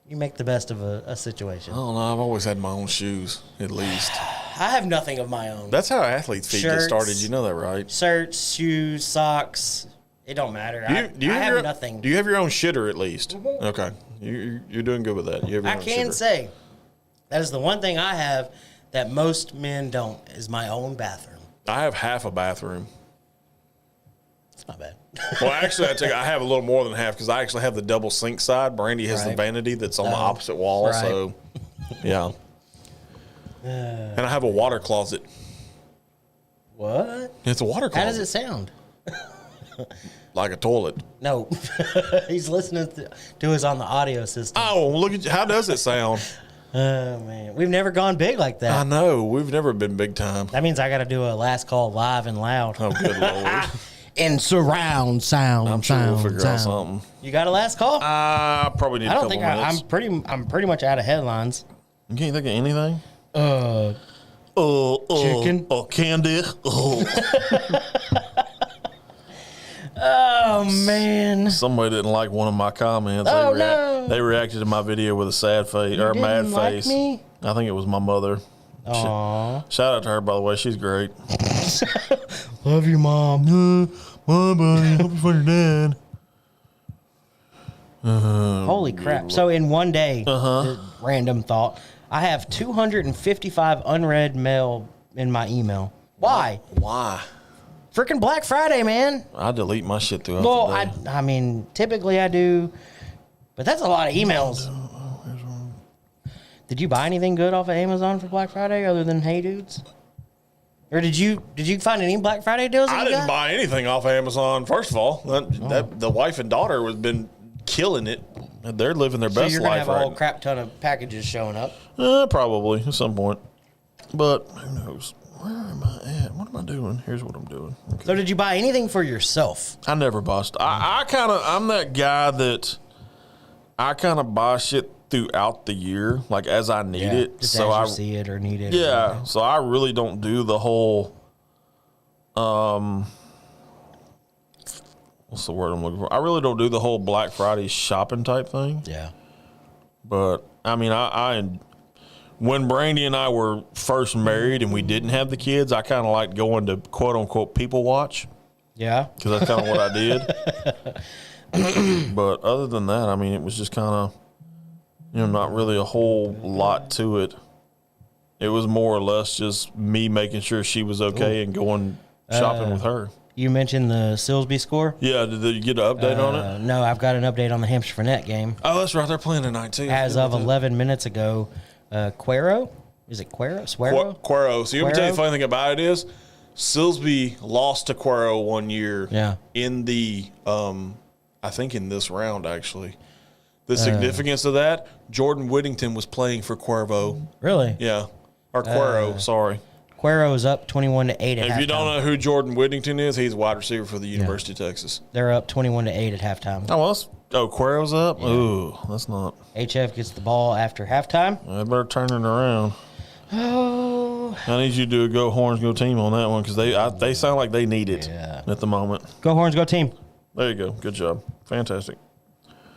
Speaker 2: You make the best of a situation.
Speaker 1: I don't know. I've always had my own shoes, at least.
Speaker 2: I have nothing of my own.
Speaker 1: That's how athletes' feet get started. You know that, right?
Speaker 2: Shirts, shoes, socks. It don't matter. I have nothing.
Speaker 1: Do you have your own shitter at least? Mm-hmm. Okay. You're doing good with that. You have your
Speaker 2: I
Speaker 1: own
Speaker 2: can
Speaker 1: shitter.
Speaker 2: say that is the one thing I have that most men don't is my own bathroom.
Speaker 1: I have half a bathroom.
Speaker 2: It's not bad.
Speaker 1: Well, actually, I have a little more than half because I actually have the double sink side. Brandy has the
Speaker 2: Right.
Speaker 1: vanity that's on the opposite wall.
Speaker 2: Right.
Speaker 1: So, yeah. And I have a water closet.
Speaker 2: What?
Speaker 1: It's a water closet.
Speaker 2: How does it sound?
Speaker 1: Like a toilet.
Speaker 2: No. He's listening to us on the audio system.
Speaker 1: Oh, look at you. How does it sound?
Speaker 2: Oh, man. We've never gone big like that.
Speaker 1: I know. We've never been big time.
Speaker 2: That means I got to do a last call live and loud.
Speaker 1: Oh, good Lord.
Speaker 2: In surround sound.
Speaker 1: I'm sure we'll figure out something.
Speaker 2: You got a last call?
Speaker 1: I probably need
Speaker 2: I
Speaker 1: a
Speaker 2: don't
Speaker 1: couple
Speaker 2: think
Speaker 1: minutes.
Speaker 2: I'm pretty much out of headlines.
Speaker 1: You can't think of anything?
Speaker 2: Chicken.
Speaker 1: Candy.
Speaker 2: Oh man.
Speaker 1: Somebody didn't like one of my comments.
Speaker 2: Oh, no.
Speaker 1: They reacted to my video with a sad face or a mad
Speaker 2: didn't like
Speaker 1: face.
Speaker 2: me?
Speaker 1: I think it was my mother.
Speaker 2: Aww.
Speaker 1: Shout out to her, by the way. She's great.
Speaker 2: Love you, Mom.
Speaker 1: Bye, buddy. Hope you find your dad.
Speaker 2: Holy crap. So in one day, random thought, I have 255 unread mail in my email. Why?
Speaker 1: Why?
Speaker 2: Freaking Black Friday, man.
Speaker 1: I delete my shit throughout
Speaker 2: Well,
Speaker 1: the day.
Speaker 2: I mean, typically I do, but that's a lot of emails. Did you buy anything good off of Amazon for Black Friday other than Hey Dudes? Or did you find any Black Friday deals?
Speaker 1: I didn't buy anything off of Amazon. First of all, the wife and daughter has been killing it. They're living their
Speaker 2: So
Speaker 1: best
Speaker 2: you're gonna
Speaker 1: life
Speaker 2: have a
Speaker 1: right
Speaker 2: whole crap ton of packages showing up.
Speaker 1: Probably at some point, but who knows? Where am I at? What am I doing? Here's what I'm doing. Okay.
Speaker 2: So did you buy anything for yourself?
Speaker 1: I never bust. I'm that guy that I kind of buy shit throughout the year, like as I need it.
Speaker 2: Just
Speaker 1: So
Speaker 2: as you see it or need it.
Speaker 1: yeah. So I really don't do the whole, what's the word I'm looking for? I really don't do the whole Black Friday shopping type thing.
Speaker 2: Yeah.
Speaker 1: But I mean, when Brandy and I were first married and we didn't have the kids, I kind of liked going to quote unquote people watch.
Speaker 2: Yeah.
Speaker 1: Because that's kind of what I did. But other than that, I mean, it was just kind of, not really a whole lot to it. It was more or less just me making sure she was okay and going shopping with her.
Speaker 2: You mentioned the Silsby score?
Speaker 1: Yeah, did you get an update on it?
Speaker 2: No, I've got an update on the Hampshire Fernet game.
Speaker 1: Oh, that's right. They're playing tonight, too.
Speaker 2: As of 11 minutes ago, Cuero? Is it Cuero? Suero?
Speaker 1: Cuero. So you want me to tell you the funny thing about it is, Silsby lost to Cuero one year in the, I think in this round, actually. The significance of that, Jordan Whittington was playing for Cuervo.
Speaker 2: Really?
Speaker 1: Yeah. Or Cuero, sorry.
Speaker 2: Cuero is up 21-8 at halftime.
Speaker 1: If you don't know who Jordan Whittington is, he's a wide receiver for the University of Texas.
Speaker 2: They're up 21-8 at halftime.
Speaker 1: Cuero's up? Yeah. Ooh, that's not.
Speaker 2: HF gets the ball after halftime.
Speaker 1: I better turn it around.
Speaker 2: Oh.
Speaker 1: I need you to do a Go Horns, Go Team on that one because they sound like they need it at the moment.
Speaker 2: Go Horns, go team.
Speaker 1: There you go. Good job. Fantastic.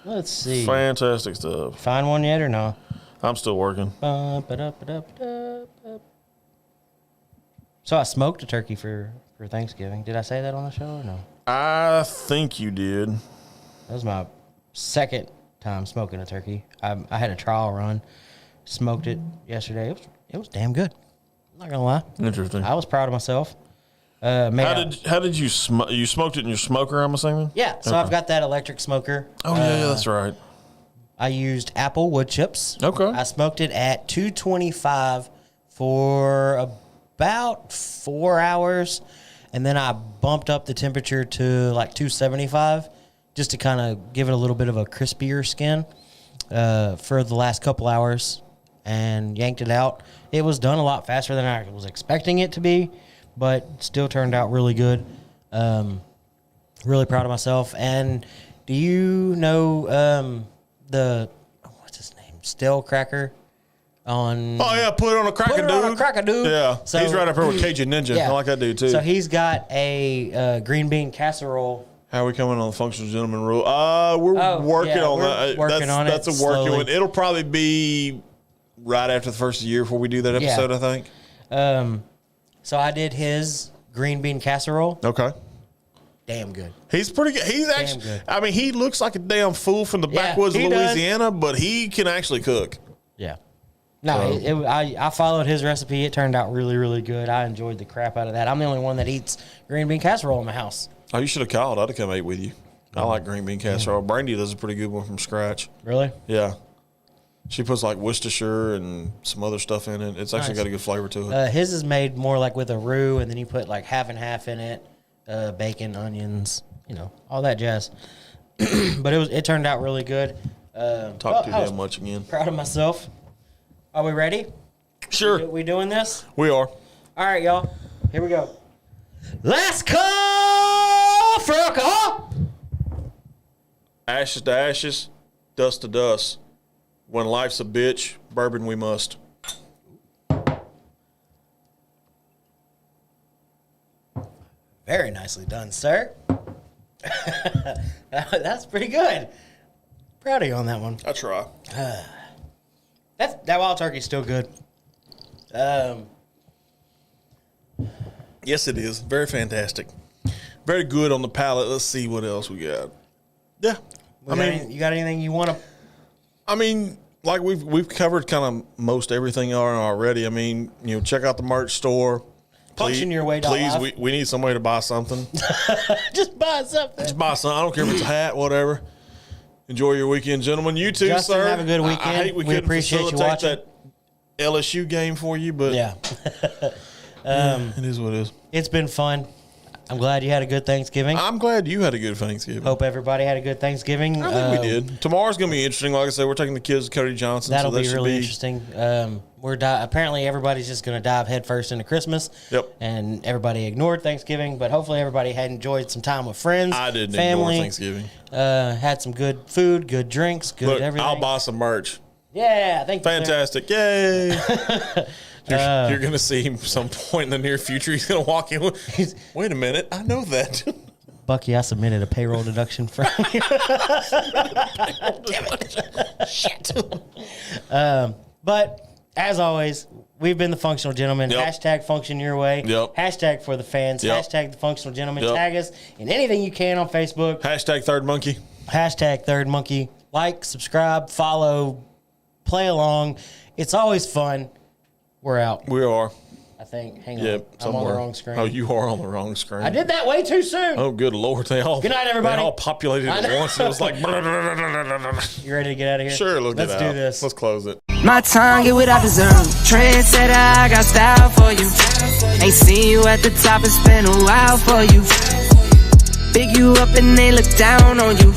Speaker 2: Let's see.
Speaker 1: Fantastic stuff.
Speaker 2: Find one yet or no?
Speaker 1: I'm still working.
Speaker 2: So I smoked a turkey for Thanksgiving. Did I say that on the show or no?
Speaker 1: I think you did.
Speaker 2: That was my second time smoking a turkey. I had a trial run, smoked it yesterday. It was damn good. I'm not gonna lie.
Speaker 1: Interesting.
Speaker 2: I was proud of myself.
Speaker 1: How did you smoke? You smoked it in your smoker, I'm assuming?
Speaker 2: Yeah, so I've got that electric smoker.
Speaker 1: Oh, yeah, that's right.
Speaker 2: I used apple wood chips.
Speaker 1: Okay.
Speaker 2: I smoked it at 225 for about 4 hours, and then I bumped up the temperature to like 275 just to kind of give it a little bit of a crispier skin for the last couple hours, and yanked it out. It was done a lot faster than I was expecting it to be, but still turned out really good. Really proud of myself. And do you know what's his name? Stale Cracker on.
Speaker 1: Oh yeah, put it on a Crack-a-Dude. Yeah, so he's right up here with Cajun Ninja. Yeah. I like that dude too.
Speaker 2: So he's got a green bean casserole.
Speaker 1: How are we coming on the functional gentleman rule? We're working on that. That's a working one. It'll probably be right after the first year before we do that episode. I think.
Speaker 2: So I did his green bean casserole.
Speaker 1: Okay.
Speaker 2: Damn good.
Speaker 1: He's pretty good. He's actually, good. I mean, he looks like a damn fool from the backwoods of Louisiana, but he can actually cook.
Speaker 2: Yeah. No, I followed his recipe. It turned out really, really good. I enjoyed the crap out of that. I'm the only one that eats green bean casserole in my house.
Speaker 1: Oh, you should have called. I'd have come eat with you. I like green bean casserole. Brandy does a pretty good one from scratch.
Speaker 2: Really?
Speaker 1: Yeah. She puts like Worcestershire and some other stuff in it. It's actually got a good flavor to it.
Speaker 2: His is made more like with a roux, and then you put like half and half in it. Bacon, onions, all that jazz. But it turned out really good.
Speaker 1: Talk too damn much again.
Speaker 2: Proud of myself. Are we ready?
Speaker 1: Sure.
Speaker 2: We doing this?
Speaker 1: We are.
Speaker 2: All right, y'all. Here we go. Last call for alcohol.
Speaker 1: Ashes to ashes, dust to dust. When life's a bitch, bourbon we must.
Speaker 2: Very nicely done, sir. That's pretty good. Proud of you on that one.
Speaker 1: I try.
Speaker 2: That wild turkey's still good.
Speaker 1: Yes, it is. Very fantastic. Very good on the palate. Let's see what else we got. Yeah.
Speaker 2: You got anything you want to?
Speaker 1: I mean, like we've covered kind of most everything already. I mean, check out the merch store.
Speaker 2: Function your way.
Speaker 1: Please, we need some way to buy something.
Speaker 2: Just buy something.
Speaker 1: Just buy something. I don't care if it's a hat, whatever. Enjoy your weekend, gentlemen. You too,
Speaker 2: Justin,
Speaker 1: sir.
Speaker 2: Have a good weekend.
Speaker 1: I hate we
Speaker 2: appreciate you watching
Speaker 1: that LSU game for you, but
Speaker 2: yeah,
Speaker 1: it is what it is.
Speaker 2: It's been fun. I'm glad you had a good Thanksgiving.
Speaker 1: I'm glad you had a good Thanksgiving.
Speaker 2: Hope everybody had a good Thanksgiving.
Speaker 1: I think we did. Tomorrow's going to be interesting. Like I said, we're taking the kids to Cody Johnson.
Speaker 2: That'll be really interesting. Apparently everybody's just going to dive headfirst into Christmas.
Speaker 1: Yep.
Speaker 2: And everybody ignored Thanksgiving, but hopefully everybody had enjoyed some time with friends.
Speaker 1: I didn't
Speaker 2: family,
Speaker 1: ignore Thanksgiving.
Speaker 2: Had some good food, good drinks, good everything.
Speaker 1: I'll buy some merch.
Speaker 2: Yeah, thank you.
Speaker 1: Fantastic. Yay. You're going to see him some point in the near future. He's going to walk in with, wait a minute, I know that.
Speaker 2: Bucky, I submitted a payroll deduction from you. Damn it. Shit. But, as always, we've been the Functional Gentlemen.
Speaker 1: Yep.
Speaker 2: Hashtag function your way.
Speaker 1: Yep.
Speaker 2: Hashtag for the fans.
Speaker 1: Yep.
Speaker 2: Hashtag the Functional Gentlemen.
Speaker 1: Yep.
Speaker 2: Tag us in anything you can on Facebook.
Speaker 1: Hashtag Third Monkey.
Speaker 2: Hashtag Third Monkey. Like, subscribe, follow, play along. It's always fun. We're out.
Speaker 1: We are.
Speaker 2: I think. Hang on. I'm on the wrong screen.
Speaker 1: Oh, you are on the wrong screen.
Speaker 2: I did that way too soon.
Speaker 1: Oh, good Lord. Good
Speaker 2: night, everybody.
Speaker 1: They all populated at once. It was like...
Speaker 2: You ready to get out of here?
Speaker 1: Sure, let's
Speaker 2: do this.
Speaker 1: Let's close it.
Speaker 3: My tongue, get what I deserve. Trendsetter, I got style for you. Ain't seen you at the top, it's been a while for you. Big you up and they look down on you.